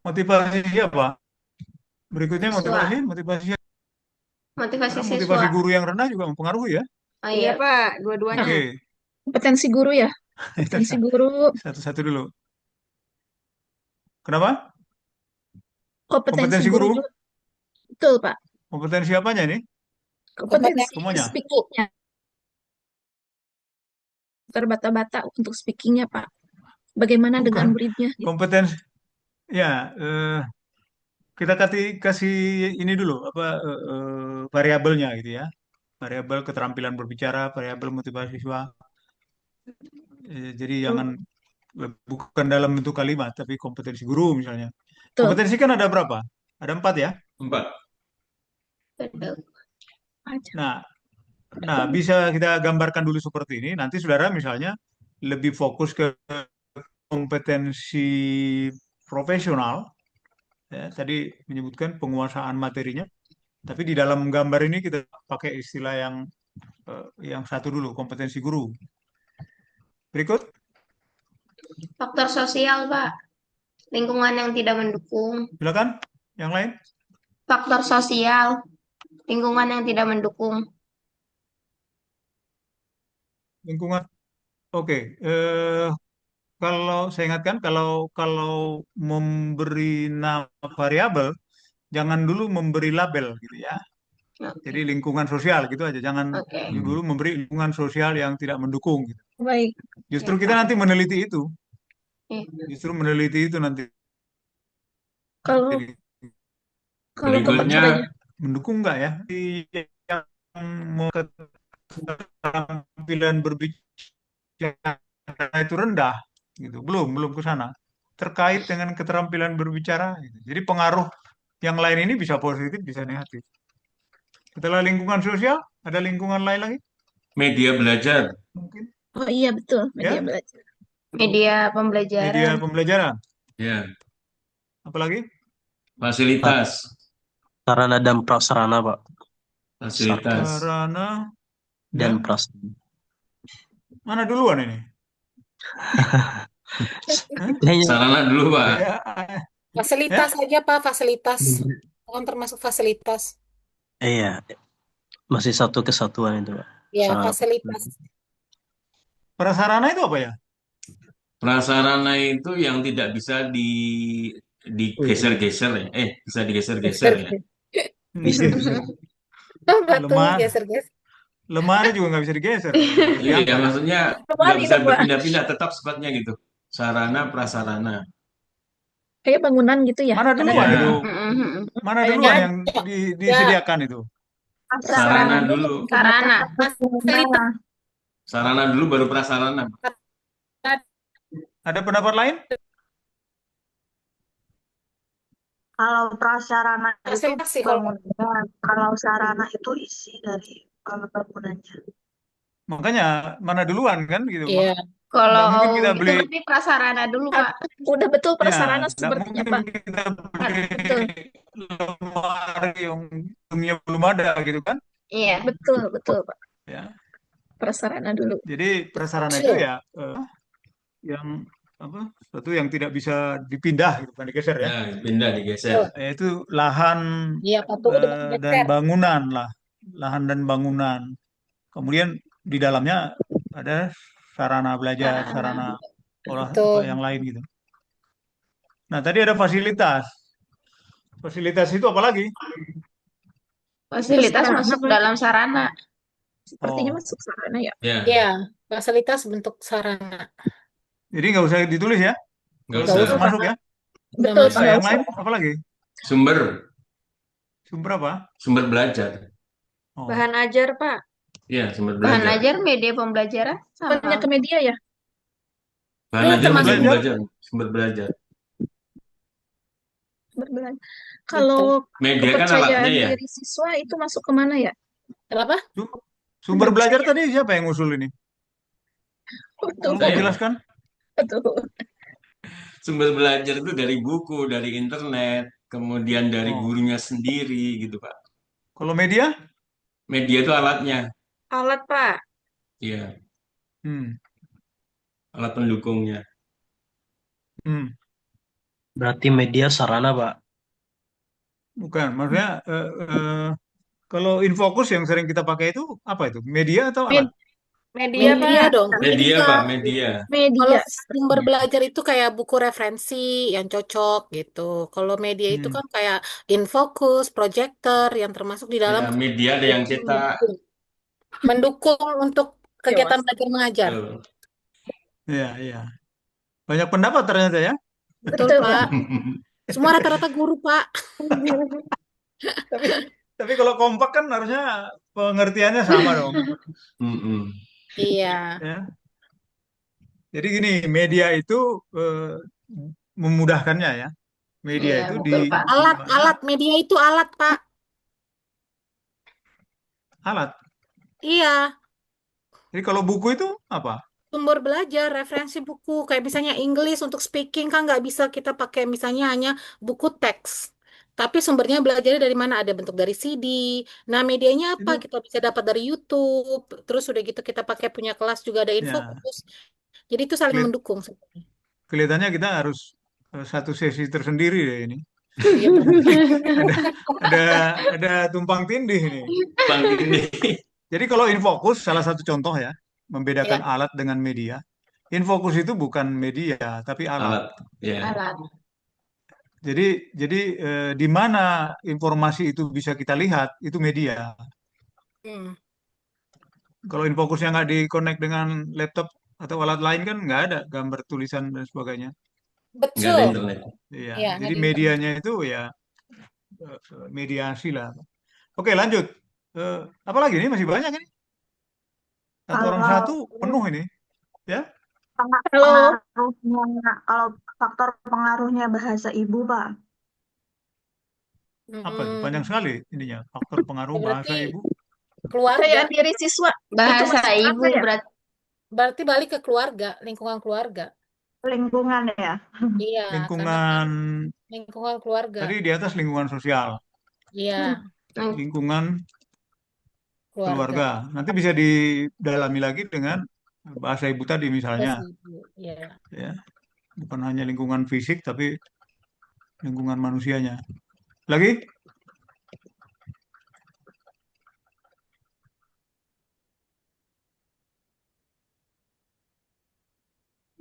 Motivasi siapa? Berikutnya Siswa. motivasi siapa? Motivasi Karena siswa. motivasi guru yang rendah juga mempengaruhi ya. Oh Iya, iya. Pak. Dua-duanya. Oke, Kompetensi guru ya. Kompetensi guru. satu-satu dulu. Kenapa? Kompetensi Kompetensi guru guru? juga. Betul, Pak. Kompetensi apanya ini? Kompetensi Semuanya? speakingnya. Terbata-bata untuk speakingnya, Pak. Bagaimana dengan Bukan. muridnya? Gitu. Kompetensi, ya, kita kasih ini dulu, apa, variabelnya gitu ya. Variabel keterampilan berbicara, variabel motivasi siswa. Jadi jangan, bukan dalam bentuk kalimat, tapi kompetensi guru misalnya. Betul. Kompetensi kan ada berapa? Ada 4 ya. 4. Betul. Aja. Nah, bisa kita gambarkan dulu seperti ini. Nanti saudara misalnya lebih fokus ke kompetensi profesional. Ya, tadi menyebutkan penguasaan materinya. Tapi di dalam gambar ini kita pakai istilah yang satu dulu, kompetensi guru. Berikut, Faktor sosial, Pak. Lingkungan yang tidak mendukung. Silakan, yang lain. Faktor sosial. Lingkungan yang tidak mendukung. Lingkungan. Oke, kalau saya ingatkan, kalau kalau memberi nama variabel, jangan dulu memberi label gitu ya. Jadi Oke. lingkungan sosial gitu aja, jangan Oke. dulu memberi lingkungan sosial yang tidak mendukung gitu. Baik. Justru Ya, kita Pak. nanti meneliti itu, Iya. justru meneliti itu nanti. Kalau Jadi kalau Berikutnya, kepentingannya mendukung nggak ya? Yang mau keterampilan berbicara itu rendah, gitu. Belum ke sana. Terkait dengan keterampilan berbicara, gitu. Jadi pengaruh yang lain ini bisa positif, bisa negatif. Setelah lingkungan sosial, ada lingkungan lain lagi media belajar. mungkin, oh iya betul media ya? belajar. Media Media pembelajaran. pembelajaran. Ya, Apalagi? fasilitas, Sarana dan prasarana, Pak. fasilitas. Sarana, Dan ya. prasarana. Mana duluan ini? Hah? Kayaknya Sarana dulu, Pak. Ya, Fasilitas ya? aja, Pak, fasilitas. Bukan termasuk fasilitas. iya, masih satu kesatuan itu, Pak. Ya, Sarana fasilitas. Prasarana itu apa ya? Prasarana itu yang tidak bisa digeser-geser ya. Bisa digeser-geser ya. bisa. Oh, batu, Lemar, geser-geser. lemari juga nggak bisa digeser, Iya, diangkat. maksudnya Lemari nggak bisa dong, Pak. berpindah-pindah, tetap sifatnya gitu. Sarana, prasarana. Kayak bangunan gitu ya. Mana Ada duluan Ya, itu? Mm-mm. Mana Kayaknya duluan yang ada. Ya, disediakan itu? sarana dulu. Sarana. fasilitas. Sarana dulu baru prasarana. Ada pendapat lain? Kalau prasarana itu Fasilitas sih kalau bangunan, kalau sarana itu isi dari bangunannya. Makanya mana duluan kan gitu. iya. Nggak mungkin Kalau kita gitu beli, berarti prasarana dulu, Pak. Udah betul ya, prasarana nggak sepertinya, mungkin Pak. kita Pak, beli betul. lemari yang dunia belum ada gitu kan? Iya. Betul, betul, Pak. Ya. Prasarana dulu. Jadi prasarana itu ya yang apa? Sesuatu yang tidak bisa dipindah gitu, bukan digeser ya. Ya, pindah digeser. Yaitu lahan Iya, patung udah dan geser. bangunan lah, lahan dan bangunan. Kemudian di dalamnya ada sarana belajar, sarana olah apa Betul. yang lain gitu. Nah, tadi ada fasilitas. Fasilitas itu apa lagi? Fasilitas Sarana, masuk Pak. dalam sarana. Sepertinya Oh, masuk sarana ya. Ya, Iya, fasilitas bentuk sarana. jadi nggak usah ditulis ya? nggak Kalau Nggak sudah usah, usah. masuk ya? Udah Betul, masuk. Pak. Nah, yang Nggak lain usah. apa lagi? Sumber, Sumber apa? sumber belajar. Oh, Bahan ajar, Pak. Ya, sumber Bahan belajar. ajar media pembelajaran Bukannya sama. ke media ya? Bahan Iya, ajar sumber masuk termasuk. belajar. sumber belajar. Berbelanja. Betul. Kalau Media kan alatnya kepercayaan ya. diri siswa itu masuk kemana ya? Kenapa? Sumber belajar Kepercayaan. tadi siapa yang ngusul ini? Betul, Tolong Saya, Pak. jelaskan. betul. Sumber belajar itu dari buku, dari internet, kemudian dari Oh, gurunya sendiri gitu, Pak. kalau media? Media itu alatnya. Alat, Pak. Iya, Hmm. alat pendukungnya. Hmm. Berarti media sarana, Pak. Bukan, maksudnya kalau infocus yang sering kita pakai itu apa itu? Media atau alat? Media, Media Pak. dong. Media, Media. Pak, media. Kalau Media. sumber belajar itu kayak buku referensi yang cocok gitu. Kalau media itu Hmm. kan kayak infocus, projector yang termasuk di dalam Ya, media ada yang cetak. mendukung untuk kegiatan Dewas. belajar mengajar. Tuh. Iya, iya. Banyak pendapat ternyata ya. Betul, Betul, Pak. Semua rata-rata guru, Pak. Tapi tapi kalau kompak kan harusnya pengertiannya sama dong. Mm-mm. Iya. Ya. Jadi gini, media itu memudahkannya ya. Media Iya, itu betul, Pak. Alat media itu alat, Pak. alat. Iya. Jadi kalau buku itu apa? Sumber belajar, referensi buku. Kayak misalnya English untuk speaking kan nggak bisa kita pakai misalnya hanya buku teks. Tapi sumbernya belajarnya dari mana? Ada bentuk dari CD. Nah, medianya apa? Itu Kita bisa dapat dari YouTube. Terus udah gitu kita pakai punya kelas juga ada ya infocus. Jadi itu saling met- mendukung sebenarnya. kelihatannya kita harus satu sesi tersendiri deh ini. Iya benar. Ada ada ada tumpang tindih ini. Bang ini. Jadi kalau infocus salah satu contoh ya, membedakan Ya, alat dengan media. Infocus itu bukan media, tapi alat. Alat. Ya. Alat. Jadi di mana informasi itu bisa kita lihat, itu media. hmm, Kalau infocusnya nggak di-connect dengan laptop atau alat lain kan nggak ada gambar tulisan dan sebagainya. Nggak ada betul. internet. Iya, Ya, jadi nggak di internet. medianya itu ya mediasi lah. Oke, lanjut. Apa lagi nih? Masih banyak ini. Satu orang Kalau satu penuh ini, ya. Halo, pengaruhnya, kalau faktor pengaruhnya bahasa ibu, Pak. Apa itu? Mm-mm. Panjang sekali ininya. Faktor pengaruh bahasa Berarti ibu. keluarga, kepercayaan diri siswa itu Bahasa masuk ibu apa ya? berarti. berarti balik ke keluarga, lingkungan keluarga. Lingkungan ya. Iya, karena kan Lingkungan lingkungan keluarga. tadi di atas lingkungan sosial, Iya, Hmm. lingkungan keluarga. keluarga. Nanti bisa didalami lagi dengan bahasa ibu tadi misalnya, Bahasa ibu. Iya. ya. Bukan hanya lingkungan fisik tapi lingkungan manusianya. Lagi?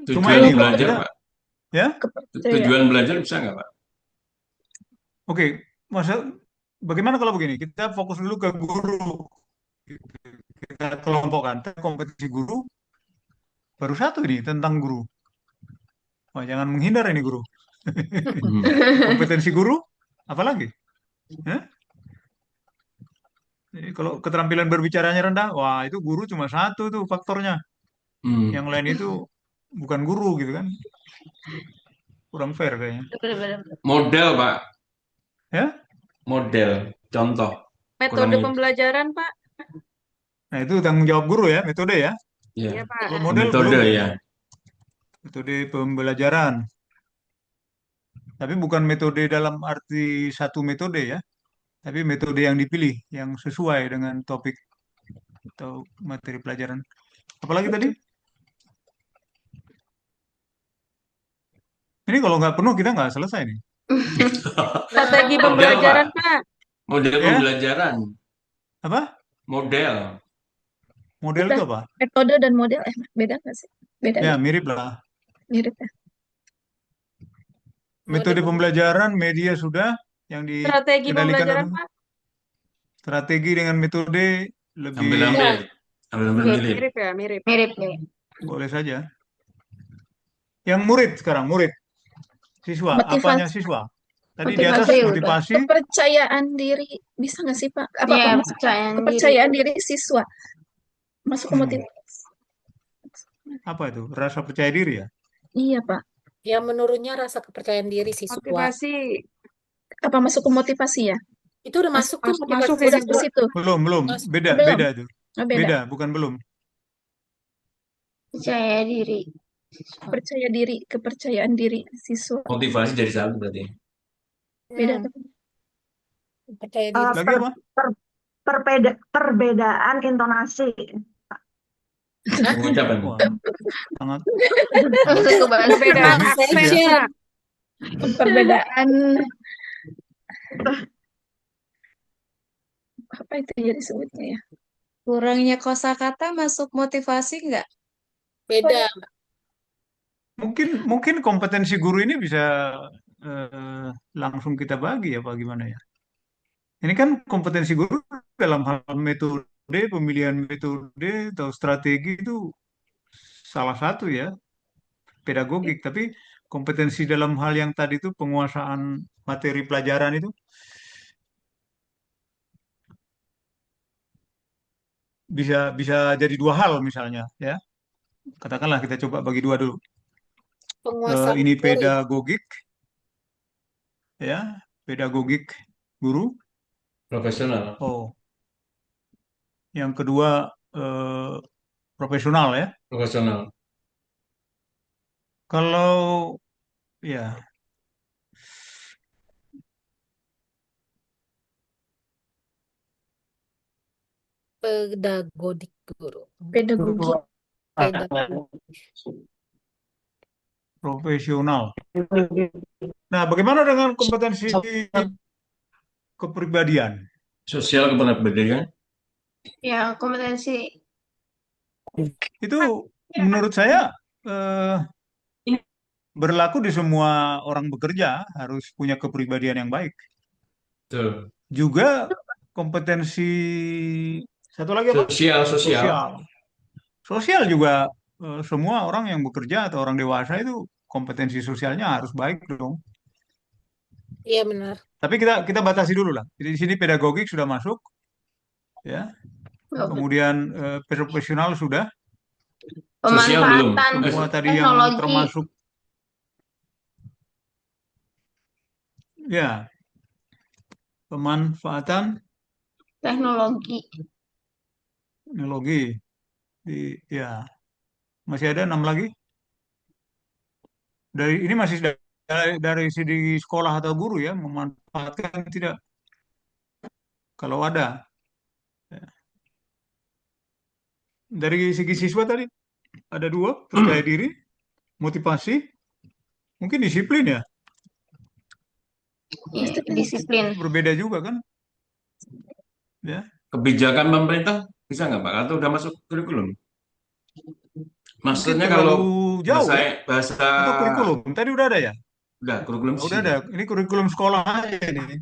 Cuma Tujuan ini, Pak. belajar, Kita, Pak. ya. Kepercayaan. Tujuan belajar bisa nggak, Pak? Oke, bagaimana kalau begini? Kita fokus dulu ke guru. Kita kelompokkan kompetisi guru. Baru satu ini tentang guru. Wah, jangan menghindar ini guru. Hmm. Kompetensi guru, apa lagi? Hah? Jadi kalau keterampilan berbicaranya rendah, wah itu guru cuma satu tuh faktornya. Hmm. Yang lain itu bukan guru gitu kan. Kurang fair kayaknya. Bener-bener. Model, Pak. Ya? Model. Contoh. Metode Kurang pembelajaran, Pak. Nah itu tanggung jawab guru ya, metode ya. ya. Iya, Pak. Kalau model Metode belum. ya. Metode pembelajaran. Tapi bukan metode dalam arti satu metode ya. Tapi metode yang dipilih, yang sesuai dengan topik atau materi pelajaran. Apalagi tadi? Ini kalau nggak penuh kita nggak selesai nih. Strategi Model, pembelajaran, Pak. Pak. Model Ya? pembelajaran. Apa? Model. Model Udah, itu apa? metode dan model beda nggak sih? Beda Ya ya? mirip lah. Mirip ya? Metode pembelajaran, media sudah yang Strategi dikendalikan pembelajaran, dulu. Pak. Strategi dengan metode lebih Ambil-ambil. Ambil-ambil Oke, mirip. Mirip ya, mirip. Mirip ya. boleh saja. Yang murid sekarang, murid. Siswa, Motivasi. apanya siswa? Tadi di atas Motivasi udah. motivasi, Kepercayaan diri bisa nggak sih Pak? Apa Iya, masuk kepercayaan diri. kepercayaan diri siswa masuk ke motivasi? apa itu? Rasa percaya diri ya? Iya Pak. Ya menurunnya rasa kepercayaan diri siswa. Motivasi. Apa masuk ke motivasi ya? Itu udah masuk tuh masuk motivasi ya, Udah siswa. ke situ. Belum, Mas- beda, belum. beda itu. Oh, beda. Beda, bukan belum. Percaya diri. Percaya diri, kepercayaan diri siswa. Motivasi dari satu berarti. Beda. Hmm, percaya diri. Lagi apa? Perbedaan intonasi. Pengucapan. Wah, sangat Masuk ke bahasa. Perbedaan Teknik aksen, ya. Pak. Perbedaan apa itu ya disebutnya ya? Kurangnya kosakata masuk motivasi nggak? Beda. mungkin kompetensi guru ini bisa langsung kita bagi apa gimana ya? Ini kan kompetensi guru dalam hal metode, pemilihan metode atau strategi itu salah satu ya, pedagogik. Tapi kompetensi dalam hal yang tadi itu penguasaan materi pelajaran itu bisa jadi dua hal misalnya ya. Katakanlah kita coba bagi dua dulu. Penguasaan Ini materi. pedagogik ya, pedagogik guru. Profesional. Oh, yang kedua profesional ya. Profesional. Kalau ya Pedagodik guru. Pedagogi. Pedagogi. profesional. Nah, bagaimana dengan kompetensi kepribadian? Sosial kepribadian. Ya, kompetensi. Itu menurut saya berlaku di semua orang bekerja, harus punya kepribadian yang baik. Betul. Juga kompetensi satu lagi apa? Sosial. Sosial. Sosial juga semua orang yang bekerja atau orang dewasa itu kompetensi sosialnya harus baik dong. Iya benar. Tapi kita batasi dulu lah. Jadi di sini pedagogik sudah masuk, ya. Kemudian profesional sudah. Sosial belum. Pemanfaatan Semua tadi yang teknologi. termasuk, ya, pemanfaatan Teknologi. teknologi. Ya, masih ada 6 lagi. Ini masih dari segi sekolah atau guru ya, memanfaatkan tidak. Kalau ada. Ya. Dari segi siswa tadi ada 2, percaya diri, motivasi, mungkin disiplin ya. Ya, disiplin. Berbeda juga kan? Ya. Kebijakan pemerintah bisa nggak Pak? Atau udah masuk kurikulum? Maksudnya Mungkin kalau terlalu jauh ya. bahasa Atau kurikulum tadi udah ada ya? udah kurikulum Oh, udah ada. Ini kurikulum sekolah aja nih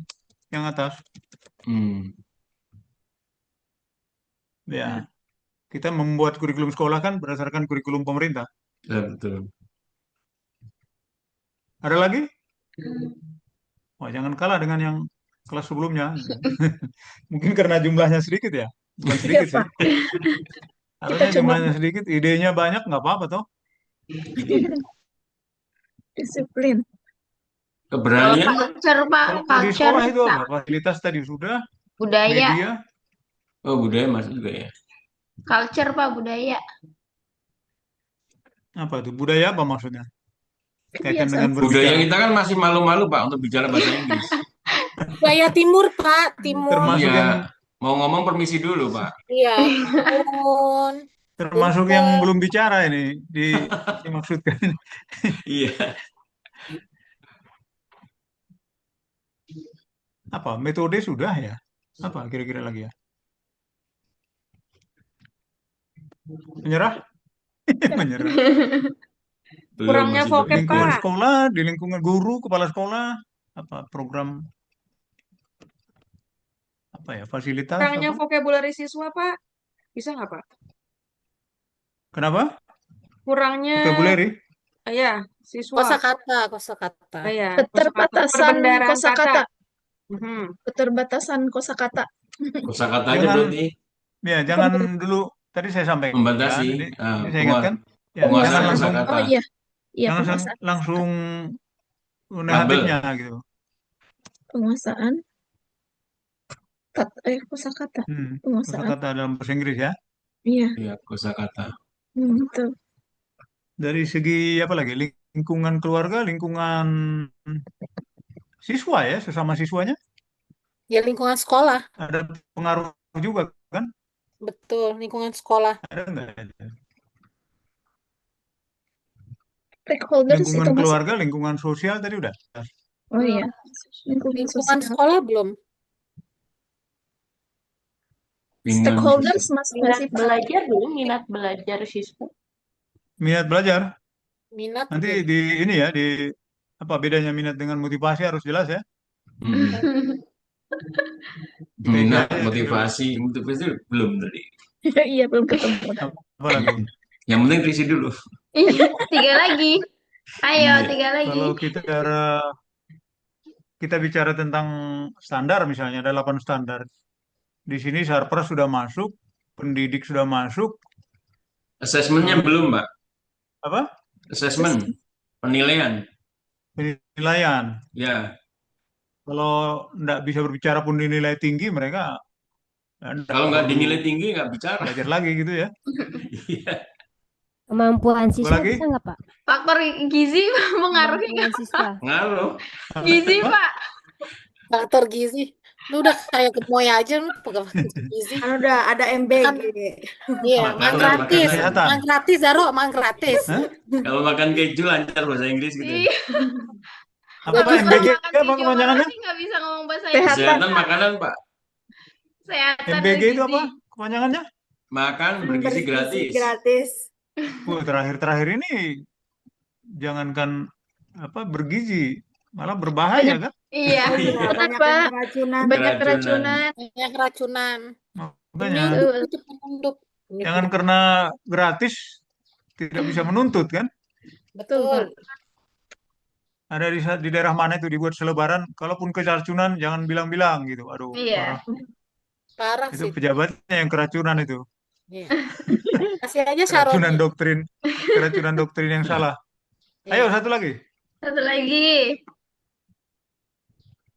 yang atas. Ya. Kita membuat kurikulum sekolah kan berdasarkan kurikulum pemerintah. Ya, betul. Ada lagi? Wah, jangan kalah dengan yang kelas sebelumnya. Mungkin karena jumlahnya sedikit ya. Bukan sedikit sih. Harusnya jumlahnya sedikit, idenya banyak, nggak apa-apa toh. Disiplin. Keberanian. Culture, Pak. Kalau di sekolah itu Culture. apa? Fasilitas tadi sudah, Budaya. media, Oh, budaya masuk juga ya. Culture, Pak. Budaya. apa tuh? Budaya apa maksudnya? Kaitan dengan Budaya berbicara. kita kan masih malu-malu Pak untuk bicara bahasa Inggris. Budaya timur, Pak. Timur. Termasuk yang Iya, mau ngomong permisi dulu Pak. Iya. Ampun. termasuk yang belum bicara ini dimaksudkan. Iya. Apa? Metode sudah ya? Apa kira-kira lagi ya? Menyerah? Menyerah. Belum, Kurangnya masih vocab, belum. Lingkungan Pak. sekolah, di lingkungan guru, kepala sekolah, apa program apa ya? Fasilitas Kurangnya apa? vocabulary siswa, Pak. Bisa nggak, Pak? Kenapa? Kurangnya, Vocabulary? ya, siswa. Kosakata. Ya, Keterbatasan perbendaharaan kosakata. kata. Mhm. Keterbatasan kosakata. Kosakata aja Jangan, berarti ya jangan dulu. Tadi saya sampaikan, membatasi ini saya ingatkan, ya, penguasaan jangan langsung, kosakata. Oh iya. Iya, jangan penguasaan. langsung Label. negatifnya gitu. Penguasaan kosakata. Penguasaan. Kosakata dalam bahasa Inggris ya. Iya. Iya, kosakata. Betul. Dari segi apa lagi? Lingkungan keluarga, lingkungan siswa ya, sesama siswanya Ya, lingkungan sekolah. ada pengaruh juga kan? Betul, lingkungan sekolah. Ada nggak? Stakeholders itu Lingkungan masuk. keluarga, lingkungan sosial tadi udah. Oh iya. Lingkungan Lingkungan sosial. sekolah belum. Stakeholders masuk nggak Minat sih, Pak? belajar belum? Minat belajar siswa. Minat belajar. Minat Nanti belum. di ini ya, di apa bedanya minat dengan motivasi harus jelas ya. Minat, Beda ya. motivasi belum tadi. Iya, belum ketemu. Apa lagi? Yang penting terisi dulu. Iya, 3 lagi. Ayo, Iya. 3 lagi. Kalau kita bicara tentang standar misalnya ada 8 standar. Di sini Sarpras sudah masuk, pendidik sudah masuk. Asesmennya belum, Pak. Apa? Asesmen, penilaian. Penilaian. Ya, Kalau nggak bisa berbicara pun dinilai tinggi, mereka kalau nggak dinilai tinggi nggak bicara. belajar lagi gitu ya. Iya. Kemampuan siswa lagi? bisa nggak, Pak? Faktor gizi mempengaruhi Kemampuan siswa. Ngaruh. gizi, Pak. Faktor gizi. Lu udah kayak gemoy aja lu pegang gizi. Kan udah ada Kan MBG. iya, makan Makanan, gratis. Kesehatan. Makan gratis, Zaro, makan gratis. Hah? Kalau makan keju lancar bahasa Inggris gitu. Iya. Apa Jadi Kalau MBG makan apa keju sama kepanjangannya? roti nggak bisa ngomong bahasa Inggris. Kesehatan. Kesehatan makanan, Pak. Kesehatan dan MBG itu gizi. apa kepanjangannya? Makan bergizi Bergizi gratis. gratis. Terakhir-terakhir ini jangankan apa bergizi, malah berbahaya kan? Iya. Iya, Berat, banyak Pak. yang keracunan. Banyak Keracunan. keracunan. Banyak keracunan. Makanya Penyumbuk Betul. itu penyumbuk. jangan karena gratis tidak bisa menuntut kan? Betul. Ada di daerah mana itu dibuat selebaran, kalaupun keracunan jangan bilang-bilang gitu. Aduh, Iya. parah. Parah Itu sih. pejabatnya yang keracunan itu. Iya. Kasih aja Sharon. Keracunan doktrin yang salah. Ayo satu lagi. Satu lagi.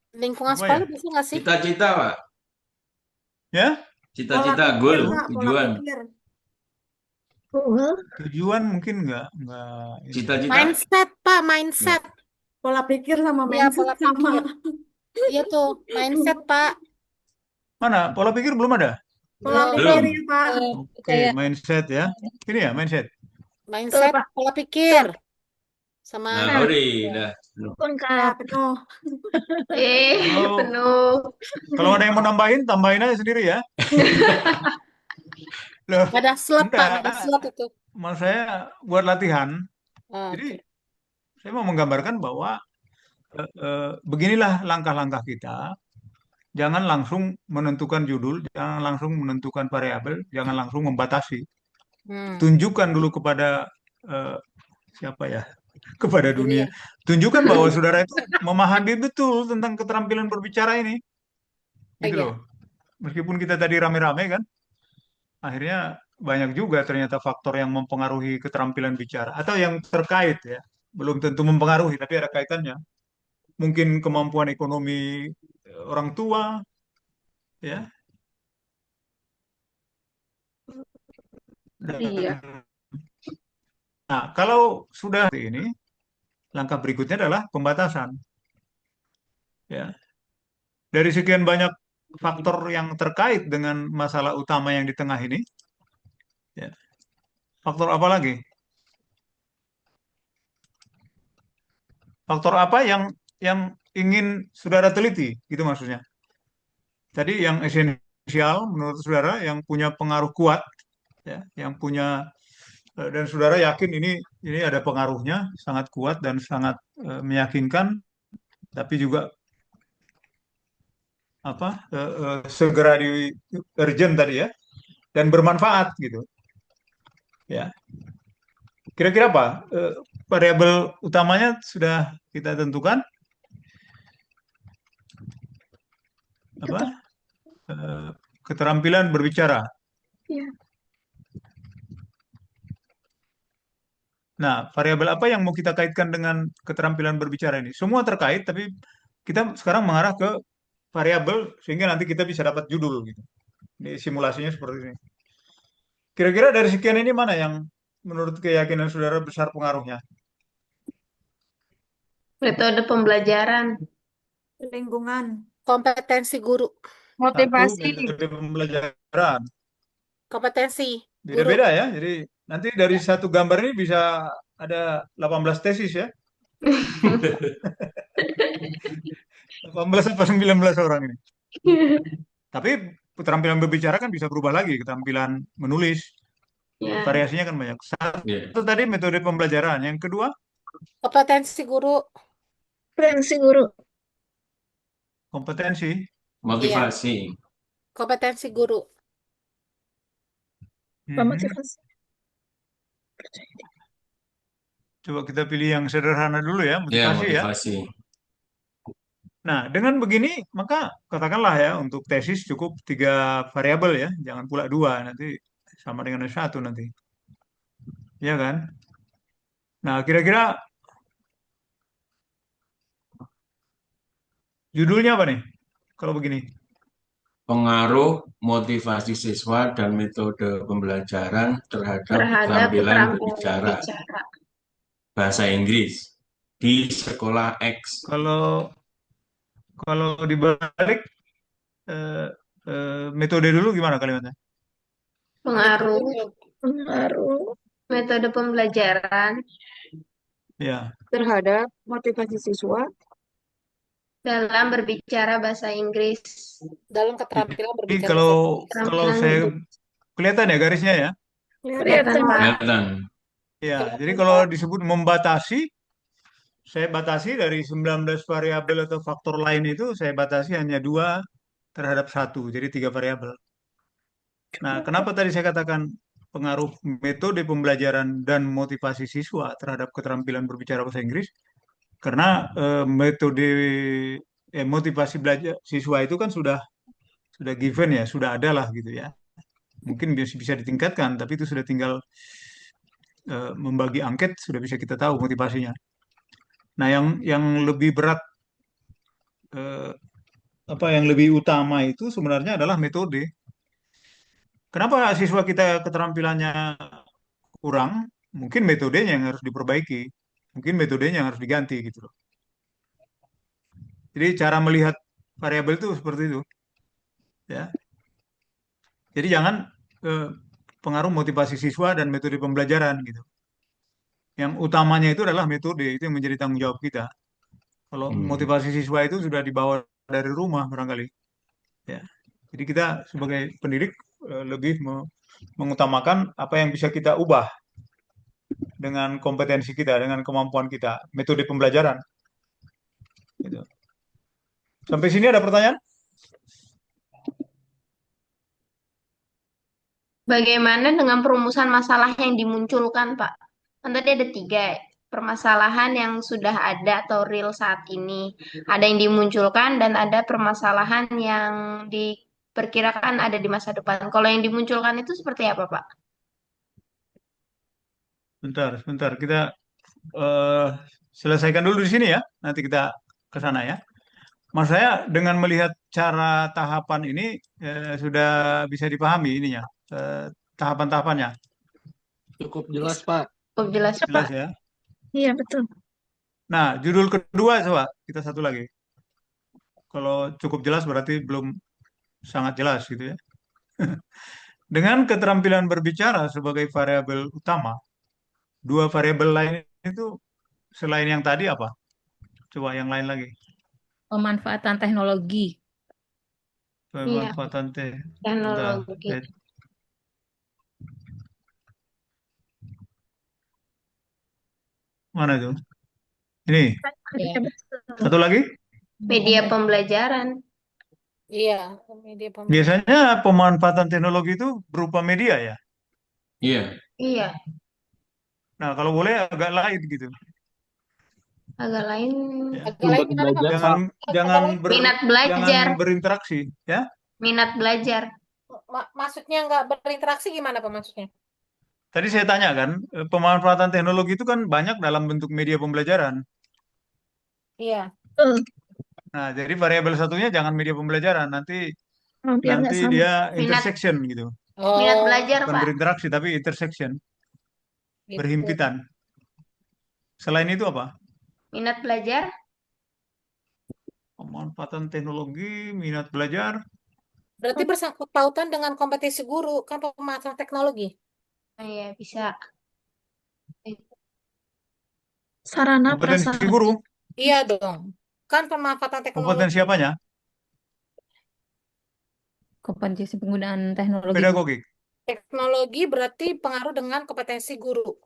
Lingkungan Apa sekolah ya? bisa nggak sih? Cita-cita, Pak. Ya, Cita-cita, Pola goal, pikir, Pak, pola tujuan. pikir. tujuan mungkin nggak ini. Cita-cita. Mindset, Pak, mindset. Pola pikir sama Iya, mindset pola sama. pikir. Iya tuh, mindset, Pak. Mana? Pola pikir belum ada? Pola Belum. pikir ya, Pak. Oke, Kayak mindset ya. Ini ya mindset. Mindset, Pak. pola pikir. Sama Nah, Ori, dah. Ya, lengkap. penuh. Kalau- Penuh. Kalau ada yang mau tambahin aja sendiri ya. Loh, nggak ada slot, Pak, nggak ada enggak. slot itu. Maksud saya buat latihan. Ah, Jadi saya mau menggambarkan bahwa beginilah langkah-langkah kita. Jangan langsung menentukan judul, jangan langsung menentukan variabel, jangan langsung membatasi. Tunjukkan dulu kepada siapa ya? Kepada dunia. Tunjukkan bahwa saudara itu memahami betul tentang keterampilan berbicara ini. Gitu Iya. loh. Meskipun kita tadi rame-rame kan, akhirnya banyak juga ternyata faktor yang mempengaruhi keterampilan bicara atau yang terkait ya. Belum tentu mempengaruhi, tapi ada kaitannya. Mungkin kemampuan ekonomi orang tua, ya. Iya. Nah, kalau sudah ini, langkah berikutnya adalah pembatasan. Ya. Dari sekian banyak faktor yang terkait dengan masalah utama yang di tengah ini, ya. Faktor apa lagi? Faktor apa yang ingin saudara teliti, gitu maksudnya. Tadi yang esensial menurut saudara, yang punya pengaruh kuat, ya, yang punya dan saudara yakin ini ada pengaruhnya sangat kuat dan sangat meyakinkan, tapi juga segera di urgent tadi ya, dan bermanfaat gitu. Ya, kira-kira apa variabel utamanya sudah kita tentukan? Apa? Keterampilan berbicara. Iya. Nah, variabel apa yang mau kita kaitkan dengan keterampilan berbicara ini? Semua terkait, tapi kita sekarang mengarah ke variabel sehingga nanti kita bisa dapat judul gitu. Ini simulasinya seperti ini. Kira-kira dari sekian ini mana yang menurut keyakinan saudara besar pengaruhnya? Metode pembelajaran. Lingkungan. kompetensi guru, Satu, metode pembelajaran. kompetensi guru. Beda-beda ya. Jadi nanti dari satu gambar ini bisa ada 18 tesis ya. 18 atau 19 orang ini. Tapi keterampilan berbicara kan bisa berubah lagi, keterampilan menulis. Ya. Variasinya kan banyak. Satu tadi metode pembelajaran, yang kedua kompetensi guru, Kompetensi guru. kompetensi. Motivasi. kompetensi guru, Memotivasi. Coba kita pilih yang sederhana dulu ya, Ya, motivasi ya. motivasi. Nah, dengan begini, maka katakanlah ya, untuk tesis cukup 3 variabel ya, jangan pula 2, nanti sama dengan S1 nanti. Ya kan? Nah, kira-kira judulnya apa nih? Kalau begini. Pengaruh motivasi siswa dan metode pembelajaran terhadap keterampilan berbicara. Bahasa Inggris di sekolah X. Kalau dibalik eh, metode dulu gimana kalimatnya? Pengaruh Pengaruh metode pembelajaran Ya, Terhadap motivasi siswa. dalam berbicara bahasa Inggris. Dalam keterampilan jadi berbicara kalau bahasa Inggris. kalau Keterampilan saya berbicara. kelihatan ya garisnya ya. Kelihatan. Kelihatan, Pak. Kelihatan. Ya, jadi Kelihatan, kalau Pak. disebut membatasi, saya batasi dari 19 variabel atau faktor lain itu saya batasi hanya 2 terhadap 1, jadi 3 variabel. Nah, kenapa tadi saya katakan pengaruh metode pembelajaran dan motivasi siswa terhadap keterampilan berbicara bahasa Inggris? Karena metode motivasi belajar siswa itu kan sudah given ya, sudah ada lah gitu ya. Mungkin bisa ditingkatkan, tapi itu sudah tinggal membagi angket sudah bisa kita tahu motivasinya. Nah, yang lebih berat eh, apa yang lebih utama itu sebenarnya adalah metode. Kenapa siswa kita keterampilannya kurang? Mungkin metodenya yang harus diperbaiki, mungkin metodenya yang harus diganti gitu loh. Jadi cara melihat variabel itu seperti itu, ya. Jadi jangan eh, pengaruh motivasi siswa dan metode pembelajaran gitu. Yang utamanya itu adalah metode, itu yang menjadi tanggung jawab kita. Kalau motivasi siswa itu sudah dibawa dari rumah barangkali, ya. Jadi kita sebagai pendidik lebih mengutamakan apa yang bisa kita ubah dengan kompetensi kita, dengan kemampuan kita, metode pembelajaran. Gitu. Sampai sini ada pertanyaan? Bagaimana dengan perumusan masalah yang dimunculkan, Pak? Kan tadi ada 3 permasalahan yang sudah ada atau real saat ini. Ada yang dimunculkan dan ada permasalahan yang diperkirakan ada di masa depan. Kalau yang dimunculkan itu seperti apa, Pak? Sebentar. Kita eh, selesaikan dulu di sini ya. Nanti kita ke sana ya. Mas saya dengan melihat cara tahapan ini sudah bisa dipahami ininya, tahapan-tahapannya. Cukup jelas, Pak. Cukup jelas, Jelas Pak. ya. Iya, betul. Nah, judul kedua coba kita satu lagi. Kalau cukup jelas berarti belum sangat jelas gitu ya. Dengan keterampilan berbicara sebagai variabel utama, 2 variabel lain itu selain yang tadi apa? Coba yang lain lagi. Pemanfaatan teknologi. Iya, Pemanfaatan Bentar. teknologi. Mana itu? Ini. Iya, betul. Satu lagi? Media pembelajaran. Iya, media pembelajaran. Biasanya pemanfaatan teknologi itu berupa media ya. Iya. Iya, Nah, kalau boleh agak lain gitu. agak lain. Ya. Agak lain gimana, Pak? Jangan jangan Minat belajar. jangan berinteraksi ya. Minat belajar. Maksudnya nggak berinteraksi gimana, Pak, maksudnya? Tadi saya tanya kan, pemanfaatan teknologi itu kan banyak dalam bentuk media pembelajaran. Iya. Betul. Nah, jadi variabel satunya jangan media pembelajaran, nanti Oh, biar nggak sama. dia Minat intersection gitu. minat Oh, belajar, Bukan Pak. berinteraksi tapi intersection, gitu. berhimpitan. Selain itu apa? Minat belajar. Pemanfaatan teknologi, minat belajar. Berarti bersangkut pautan dengan kompetensi guru, kan pemanfaatan teknologi. Oh, iya, bisa. Sarana Kompetensi prasarana. guru, Iya dong. Kan pemanfaatan teknologi. kompetensi apanya? Kompetensi penggunaan teknologi. Pedagogik. Teknologi berarti pengaruh dengan kompetensi guru.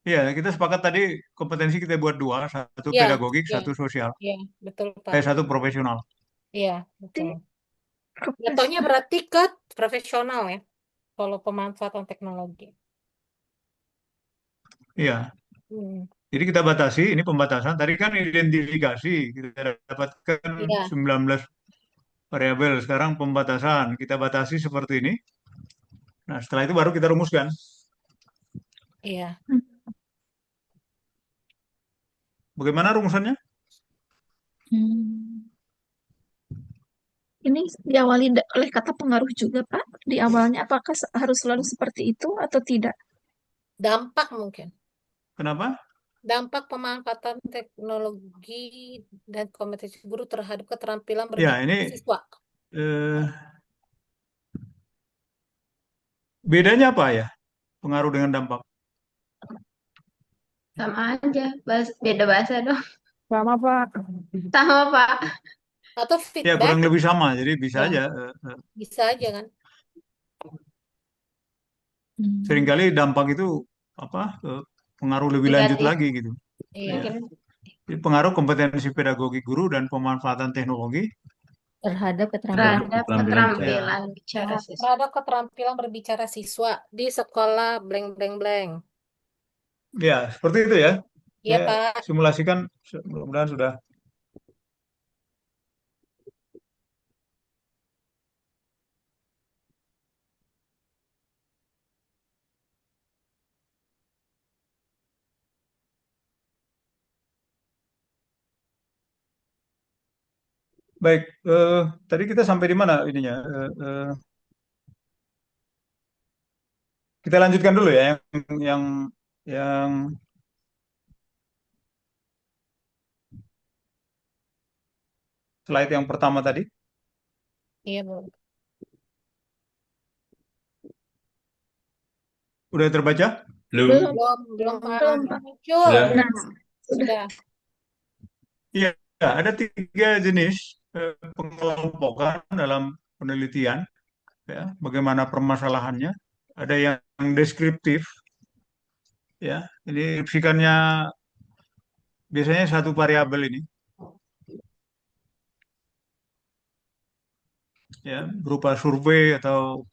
Iya, kita sepakat tadi kompetensi kita buat 2, satu Iya, pedagogik, iya, satu sosial, iya, betul, Pak. satu profesional. Iya, betul. Jatuhnya berarti ke profesional ya, kalau pemanfaatan teknologi. Iya. Hmm. Jadi kita batasi, ini pembatasan. Tadi kan identifikasi, kita dapatkan Iya. 19 variabel. Sekarang pembatasan, kita batasi seperti ini. Nah, setelah itu baru kita rumuskan. Iya. Bagaimana rumusannya? Ini diawali oleh kata pengaruh juga, Pak. Di awalnya apakah harus selalu seperti itu atau tidak? Dampak mungkin. Kenapa? Dampak pemanfaatan teknologi dan kompetensi guru terhadap keterampilan Ya, berbicara ini siswa. eh, bedanya apa ya? Pengaruh dengan dampak. Sama aja, beda bahasa dong. Sama Pak. Sama, Pak. Atau Ya feedback, kurang lebih sama, jadi bisa ya aja. bisa aja kan. Hmm. Seringkali dampak itu apa? Pengaruh lebih lanjut Negatif. lagi gitu. Iya. Ya. Mungkin Jadi pengaruh kompetensi pedagogi guru dan pemanfaatan teknologi. Terhadap keterampilan. Terhadap terhadap keterampilan bicara. Ya, keterampilan bicara siswa. Terhadap keterampilan berbicara siswa di sekolah blank blank blank. ya seperti itu ya. Iya, Saya Pak. simulasikan, mudah-mudahan sudah. Baik, tadi kita sampai di mana ininya? Kita lanjutkan dulu ya, yang yang slide yang pertama tadi. Iya, Bu. Udah terbaca? Belum. Belum, Pak. Belum, Pak. Muncul. Sudah. Nah, Sudah. Iya, ada tiga jenis pengelompokan dalam penelitian. Ya, bagaimana permasalahannya? Ada yang deskriptif, ya. Ini deskripsikannya biasanya satu variabel ini, ya, berupa survei atau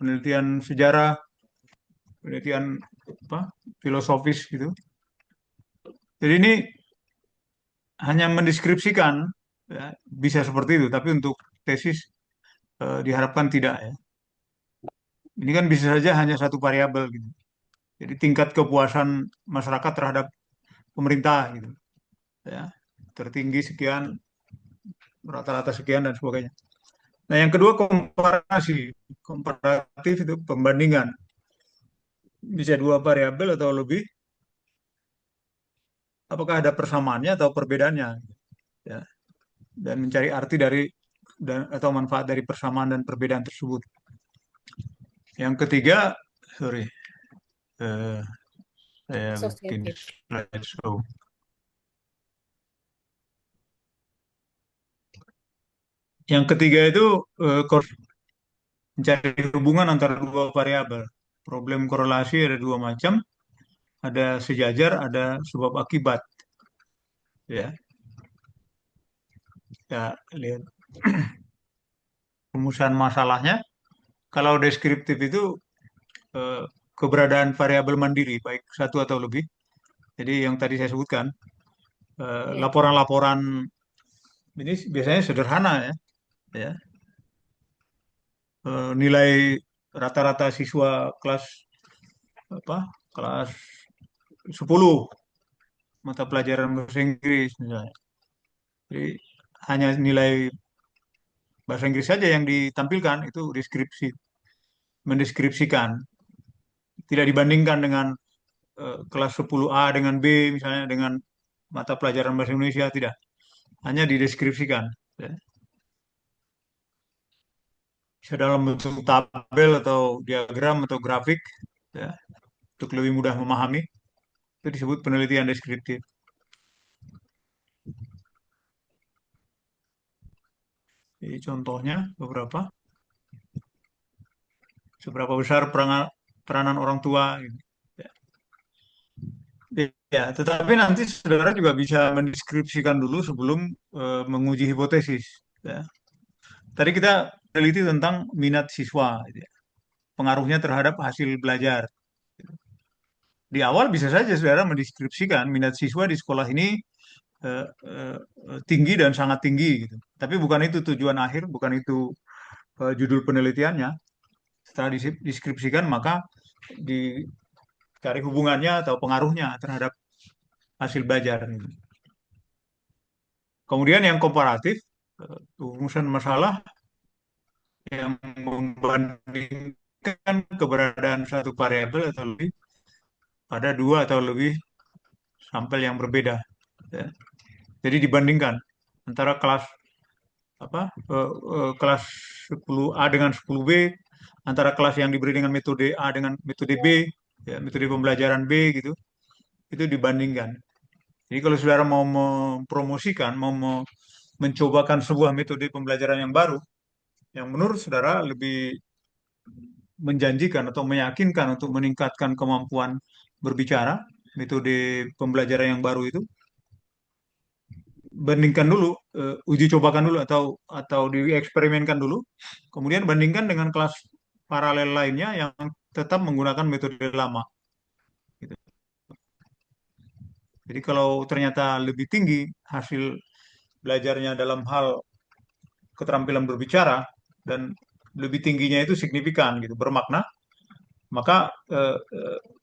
penelitian sejarah, penelitian apa, filosofis gitu. Jadi ini hanya mendeskripsikan, ya, bisa seperti itu, tapi untuk tesis diharapkan tidak ya. Ini kan bisa saja hanya satu variabel gitu. Jadi tingkat kepuasan masyarakat terhadap pemerintah gitu, ya, tertinggi sekian, rata-rata sekian dan sebagainya. Nah, yang kedua komparasi, komparatif itu pembandingan, bisa dua variabel atau lebih, apakah ada persamaannya atau perbedaannya, ya, dan mencari arti dari atau manfaat dari persamaan dan perbedaan tersebut. Yang ketiga, sorry, eh, saya bikin Asosiatif. slideshow. Yang ketiga itu mencari hubungan antara dua variabel. Problem korelasi ada dua macam, ada sejajar, ada sebab akibat. Ya, ya lihat rumusan masalahnya. Kalau deskriptif itu eh, keberadaan variabel mandiri, baik satu atau lebih. Jadi yang tadi saya sebutkan, Iya. laporan-laporan ini biasanya sederhana ya, ya. Nilai rata-rata siswa kelas apa? Kelas 10 mata pelajaran bahasa Inggris misalnya. Jadi hanya nilai bahasa Inggris saja yang ditampilkan itu deskripsi, mendeskripsikan, tidak dibandingkan dengan kelas 10A dengan B misalnya dengan mata pelajaran bahasa Indonesia, tidak, hanya dideskripsikan, ya. Bisa dalam bentuk tabel atau diagram atau grafik, ya, untuk lebih mudah memahami, itu disebut penelitian deskriptif. Jadi contohnya beberapa, seberapa besar peranan orang tua gitu. Ya. Ya, tetapi nanti saudara juga bisa mendeskripsikan dulu sebelum menguji hipotesis. Ya. Tadi kita teliti tentang minat siswa, gitu ya, pengaruhnya terhadap hasil belajar. Di awal bisa saja saudara mendeskripsikan minat siswa di sekolah ini tinggi dan sangat tinggi, gitu. Tapi bukan itu tujuan akhir, bukan itu judul penelitiannya. Setelah dideskripsikan, maka dicari hubungannya atau pengaruhnya terhadap hasil belajar, gitu. Kemudian yang komparatif, rumusan masalah yang membandingkan keberadaan satu variabel atau lebih pada dua atau lebih sampel yang berbeda. Ya. Jadi dibandingkan antara kelas apa kelas 10A dengan 10B, antara kelas yang diberi dengan metode A dengan metode B, ya, metode pembelajaran B gitu, itu dibandingkan. Jadi kalau saudara mau mempromosikan, mencobakan sebuah metode pembelajaran yang baru, yang menurut saudara lebih menjanjikan atau meyakinkan untuk meningkatkan kemampuan berbicara, metode pembelajaran yang baru itu, bandingkan dulu, uji cobakan dulu atau dieksperimenkan dulu, kemudian bandingkan dengan kelas paralel lainnya yang tetap menggunakan metode lama. Gitu. Jadi kalau ternyata lebih tinggi hasil belajarnya dalam hal keterampilan berbicara dan lebih tingginya itu signifikan gitu, bermakna, maka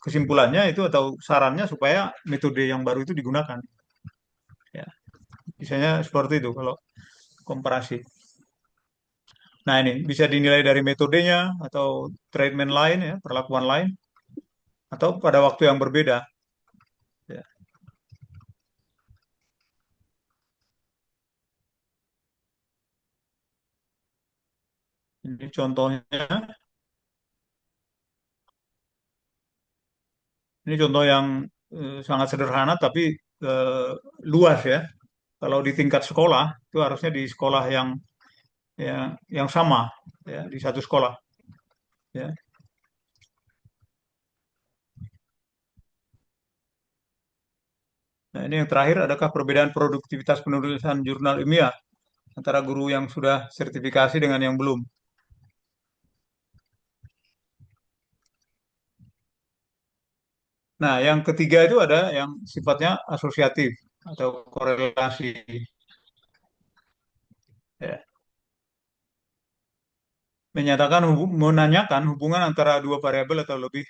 kesimpulannya itu atau sarannya supaya metode yang baru itu digunakan. Ya, misalnya seperti itu kalau komparasi. Nah, ini bisa dinilai dari metodenya atau treatment lain ya, perlakuan lain atau pada waktu yang berbeda. Ya. Ini contohnya, ini contoh yang sangat sederhana tapi eh, luas ya. Kalau di tingkat sekolah itu harusnya di sekolah yang sama ya, di satu sekolah ya. Nah, ini yang terakhir, adakah perbedaan produktivitas penulisan jurnal ilmiah antara guru yang sudah sertifikasi dengan yang belum? Nah, yang ketiga itu ada yang sifatnya asosiatif atau korelasi. Ya. Menanyakan hubungan antara dua variabel atau lebih.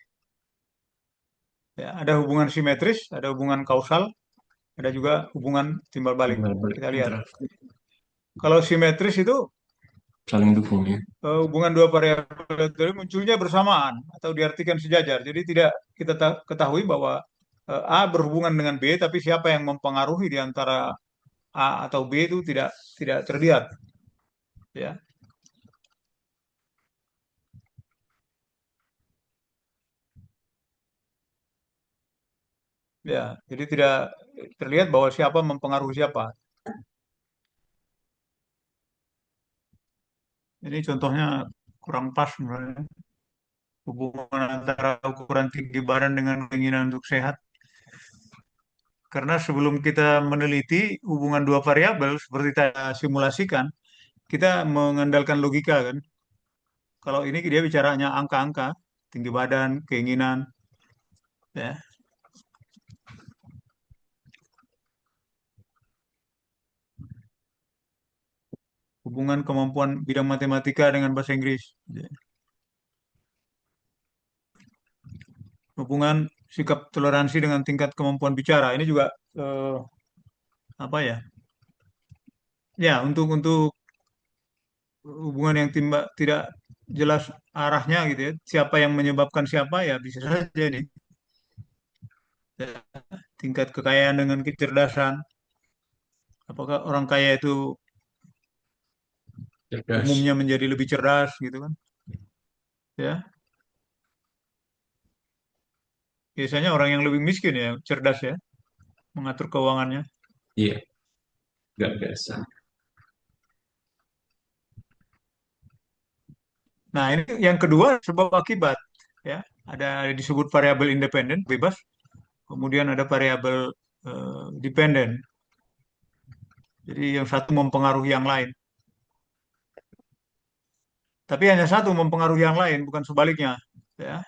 Ya, ada hubungan simetris, ada hubungan kausal, ada juga hubungan timbal balik. Kita lihat. Kalau simetris itu Saling dukung ya. hubungan dua variabel itu munculnya bersamaan atau diartikan sejajar. Jadi tidak kita ketahui bahwa A berhubungan dengan B, tapi siapa yang mempengaruhi di antara A atau B itu tidak tidak terlihat. Ya, ya. Jadi tidak terlihat bahwa siapa mempengaruhi siapa. Ini contohnya kurang pas sebenarnya. Hubungan antara ukuran tinggi badan dengan keinginan untuk sehat. Karena sebelum kita meneliti hubungan dua variabel seperti kita simulasikan, kita mengandalkan logika kan. Kalau ini dia bicaranya angka-angka, tinggi badan, keinginan, ya. Hubungan kemampuan bidang matematika dengan bahasa Inggris. Ya. Hubungan sikap toleransi dengan tingkat kemampuan bicara. Ini juga apa ya? Ya, untuk hubungan yang tidak jelas arahnya gitu ya. Siapa yang menyebabkan siapa ya bisa saja nih. Ya, tingkat kekayaan dengan kecerdasan. Apakah orang kaya itu Cerdas. umumnya menjadi lebih cerdas gitu kan? Ya, biasanya orang yang lebih miskin ya cerdas ya mengatur keuangannya. Iya, nggak biasa. Nah, ini yang kedua sebab akibat ya. Ada disebut variabel independen bebas, kemudian ada variabel dependen. Jadi yang satu mempengaruhi yang lain. Tapi hanya satu mempengaruhi yang lain, bukan sebaliknya. Ya.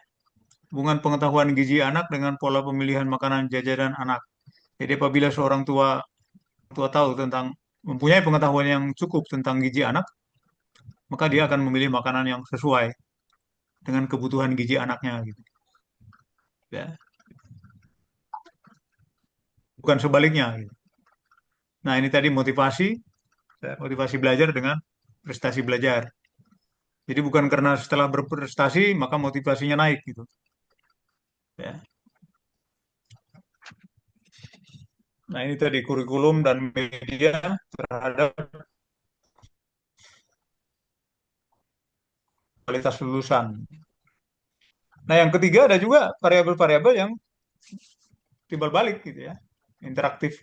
Hubungan pengetahuan gizi anak dengan pola pemilihan makanan jajanan anak. Jadi apabila seorang tua tahu tentang mempunyai pengetahuan yang cukup tentang gizi anak, maka dia akan memilih makanan yang sesuai dengan kebutuhan gizi anaknya gitu. Ya. Bukan sebaliknya gitu. Nah, ini tadi motivasi, ya, motivasi belajar dengan prestasi belajar. Jadi bukan karena setelah berprestasi maka motivasinya naik gitu. Ya. Nah, ini tadi kurikulum dan media terhadap kualitas lulusan. Nah, yang ketiga ada juga variabel-variabel yang timbal balik gitu ya, interaktif,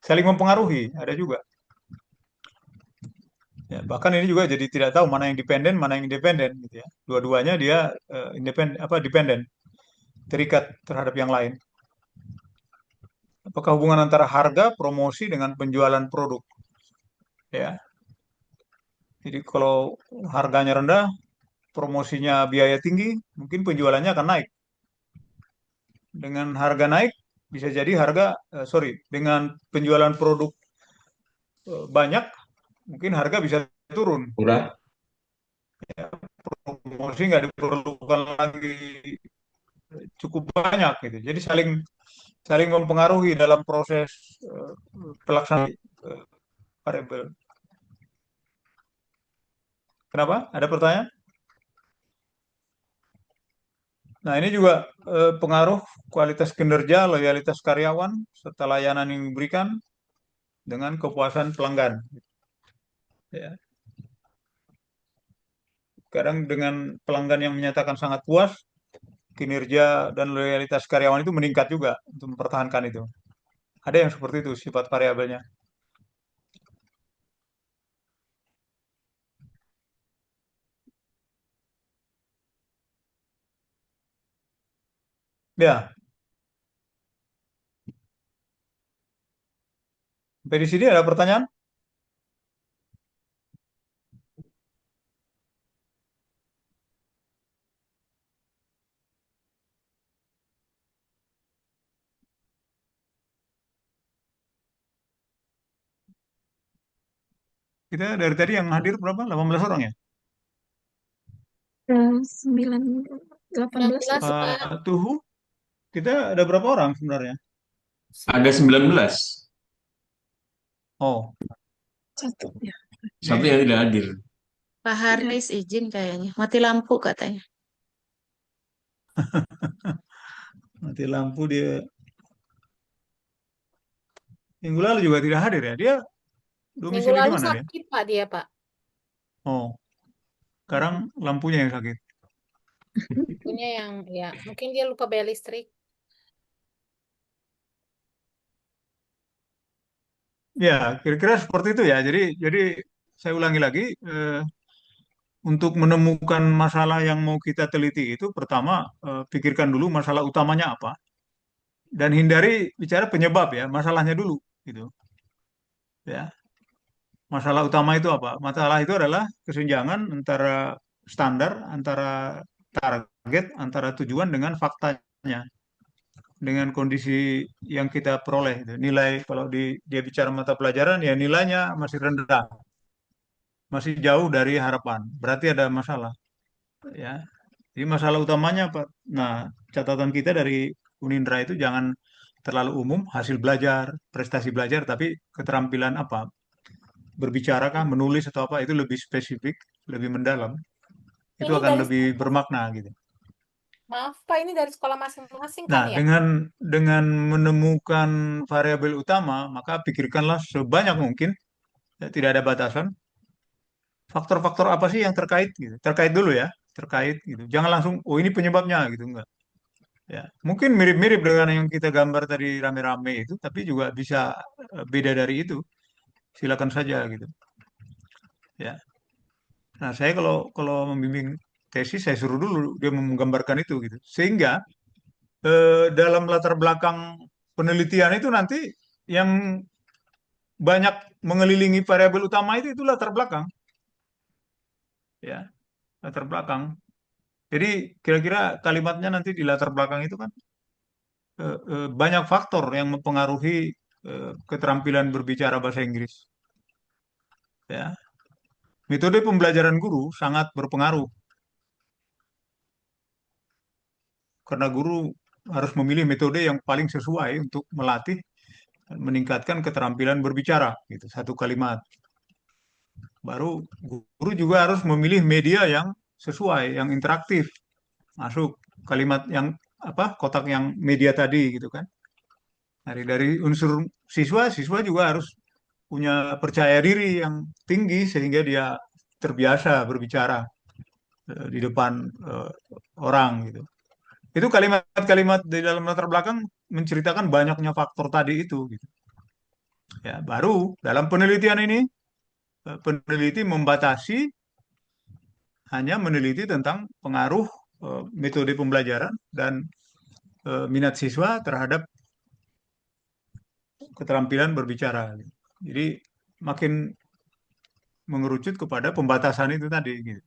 saling mempengaruhi, ada juga. Ya, bahkan ini juga jadi tidak tahu mana yang dependen, mana yang independen gitu ya. Dua-duanya dia independen apa dependen, terikat terhadap yang lain. Apakah hubungan antara harga, promosi dengan penjualan produk? Ya, jadi kalau harganya rendah, promosinya biaya tinggi, mungkin penjualannya akan naik. Dengan harga naik, bisa jadi dengan penjualan produk banyak, mungkin harga bisa turun. Murah. Ya, promosi nggak diperlukan lagi cukup banyak gitu. Jadi saling saling mempengaruhi dalam proses pelaksanaan variabel. Kenapa? Ada pertanyaan? Nah, ini juga pengaruh kualitas kinerja, loyalitas karyawan, serta layanan yang diberikan dengan kepuasan pelanggan. Ya. Kadang dengan pelanggan yang menyatakan sangat puas, kinerja dan loyalitas karyawan itu meningkat juga untuk mempertahankan itu. Ada yang seperti itu sifat variabelnya. Ya, sampai di sini ada pertanyaan? Kita dari tadi yang hadir berapa? 18 orang ya? 9, 18 19, ya. Pak. Pak Tuhu, kita ada berapa orang sebenarnya? Ada 19. Oh, Satu ya. Satu yang tidak hadir. Pak Haris izin kayaknya. Mati lampu katanya. mati lampu dia. Minggu lalu juga tidak hadir ya? Dia Minggu domisili di lalu mana dia? sakit, Pak, dia, Pak. Oh, sekarang lampunya yang sakit. Punya yang, ya, mungkin dia lupa bayar listrik. Ya, kira-kira seperti itu ya. Jadi saya ulangi lagi, untuk menemukan masalah yang mau kita teliti itu pertama pikirkan dulu masalah utamanya apa dan hindari bicara penyebab ya, masalahnya dulu gitu. Ya, masalah utama itu apa? Masalah itu adalah kesenjangan antara standar, antara target, antara tujuan dengan faktanya, dengan kondisi yang kita peroleh. Gitu. Nilai kalau dia bicara mata pelajaran ya nilainya masih rendah, masih jauh dari harapan. Berarti ada masalah. Ya, jadi masalah utamanya apa? Nah, catatan kita dari Unindra itu jangan terlalu umum, hasil belajar, prestasi belajar, tapi keterampilan apa? Berbicara kah, menulis atau apa, itu lebih spesifik, lebih mendalam. Itu Ini akan dari, lebih bermakna gitu. maaf, Pak, ini dari sekolah masing-masing kan Nah, ya? dengan menemukan variabel utama, maka pikirkanlah sebanyak mungkin, ya, tidak ada batasan, faktor-faktor apa sih yang terkait gitu. Terkait dulu ya, terkait gitu. Jangan langsung, oh ini penyebabnya gitu, enggak. Ya, mungkin mirip-mirip dengan yang kita gambar tadi rame-rame itu, tapi juga bisa beda dari itu. Silakan saja gitu. Ya. Nah, saya kalau kalau membimbing tesis saya suruh dulu dia menggambarkan itu gitu. Sehingga dalam latar belakang penelitian itu nanti yang banyak mengelilingi variabel utama itu latar belakang, ya, latar belakang. Jadi kira-kira kalimatnya nanti di latar belakang itu kan banyak faktor yang mempengaruhi keterampilan berbicara bahasa Inggris. Ya, metode pembelajaran guru sangat berpengaruh karena guru harus memilih metode yang paling sesuai untuk melatih dan meningkatkan keterampilan berbicara. Gitu, satu kalimat. Baru guru juga harus memilih media yang sesuai, yang interaktif, masuk kalimat yang apa kotak yang media tadi gitu kan. Dari unsur siswa, siswa juga harus punya percaya diri yang tinggi sehingga dia terbiasa berbicara. di depan orang gitu. Itu kalimat-kalimat di dalam latar belakang menceritakan banyaknya faktor tadi itu gitu. Ya, baru dalam penelitian ini peneliti membatasi hanya meneliti tentang pengaruh metode pembelajaran dan minat siswa terhadap keterampilan berbicara. Jadi makin mengerucut kepada pembatasan itu tadi gitu.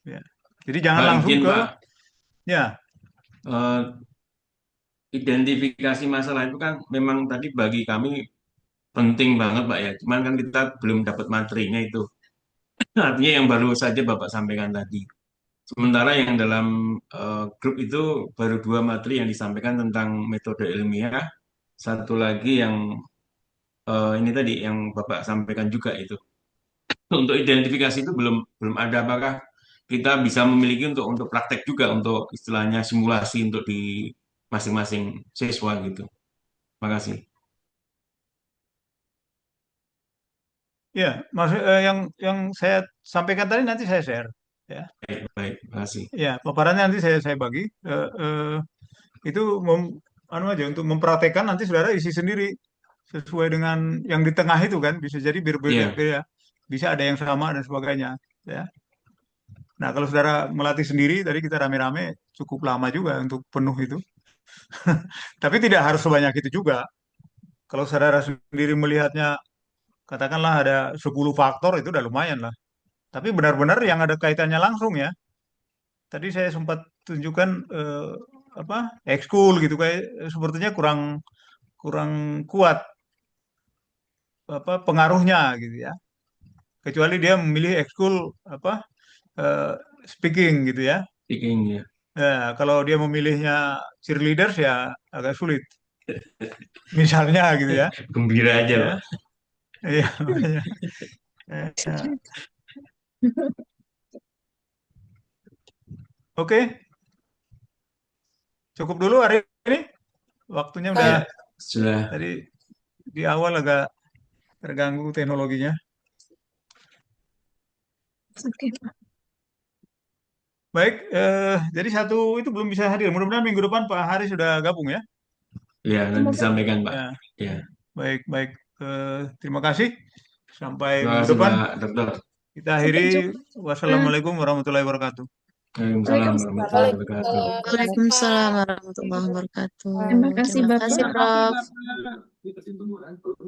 Ya. Jadi jangan Pak langsung izin ke Pak, ya. eh, identifikasi masalah itu kan memang tadi bagi kami penting banget Pak ya. Cuman kan kita belum dapat materinya itu. Artinya yang baru saja Bapak sampaikan tadi. Sementara yang dalam grup itu baru 2 materi yang disampaikan tentang metode ilmiah, satu lagi yang ini tadi yang Bapak sampaikan juga itu. Untuk identifikasi itu belum belum ada. Apakah kita bisa memiliki untuk praktek juga untuk istilahnya simulasi untuk di masing-masing siswa gitu. Makasih. Ya, maksud yang saya sampaikan tadi nanti saya share ya. Baik, baik, makasih. Ya, paparannya nanti saya bagi itu anu aja untuk mempraktekkan nanti saudara isi sendiri sesuai dengan yang di tengah itu kan bisa jadi Iya, berbeda-beda. Bisa ada yang sama dan sebagainya ya. Nah, kalau saudara melatih sendiri tadi kita rame-rame cukup lama juga untuk penuh itu. Tapi tidak harus sebanyak itu juga. Kalau saudara sendiri melihatnya katakanlah ada 10 faktor itu udah lumayan lah. Tapi benar-benar yang ada kaitannya langsung ya. Tadi saya sempat tunjukkan apa ekskul gitu kayak sepertinya kurang kurang kuat apa pengaruhnya gitu ya. Kecuali dia memilih ekskul apa eh, speaking gitu ya. speaking ya. Ya, kalau dia memilihnya cheerleaders ya agak sulit. Misalnya gitu ya. Gembira aja, Ya, Pak. iya makanya. Eh, eh. Oke, cukup dulu hari ini. Waktunya udah Ya, sudah. tadi di awal agak terganggu teknologinya. Oke, Pak. Baik, jadi satu itu belum bisa hadir. Mudah-mudahan minggu depan Pak Haris sudah gabung ya. Ya, nanti Semoga disampaikan, Pak. Ya, Ya. baik, baik. Terima kasih. Sampai Terima minggu kasih, depan. Pak Dokter. Kita sampai akhiri. jumpa. Wassalamualaikum warahmatullahi wabarakatuh. Waalaikumsalam warahmatullahi wabarakatuh. Waalaikumsalam. Waalaikumsalam warahmatullahi wabarakatuh. Terima kasih, Terima Bapak. kasih, Prof. Bapak.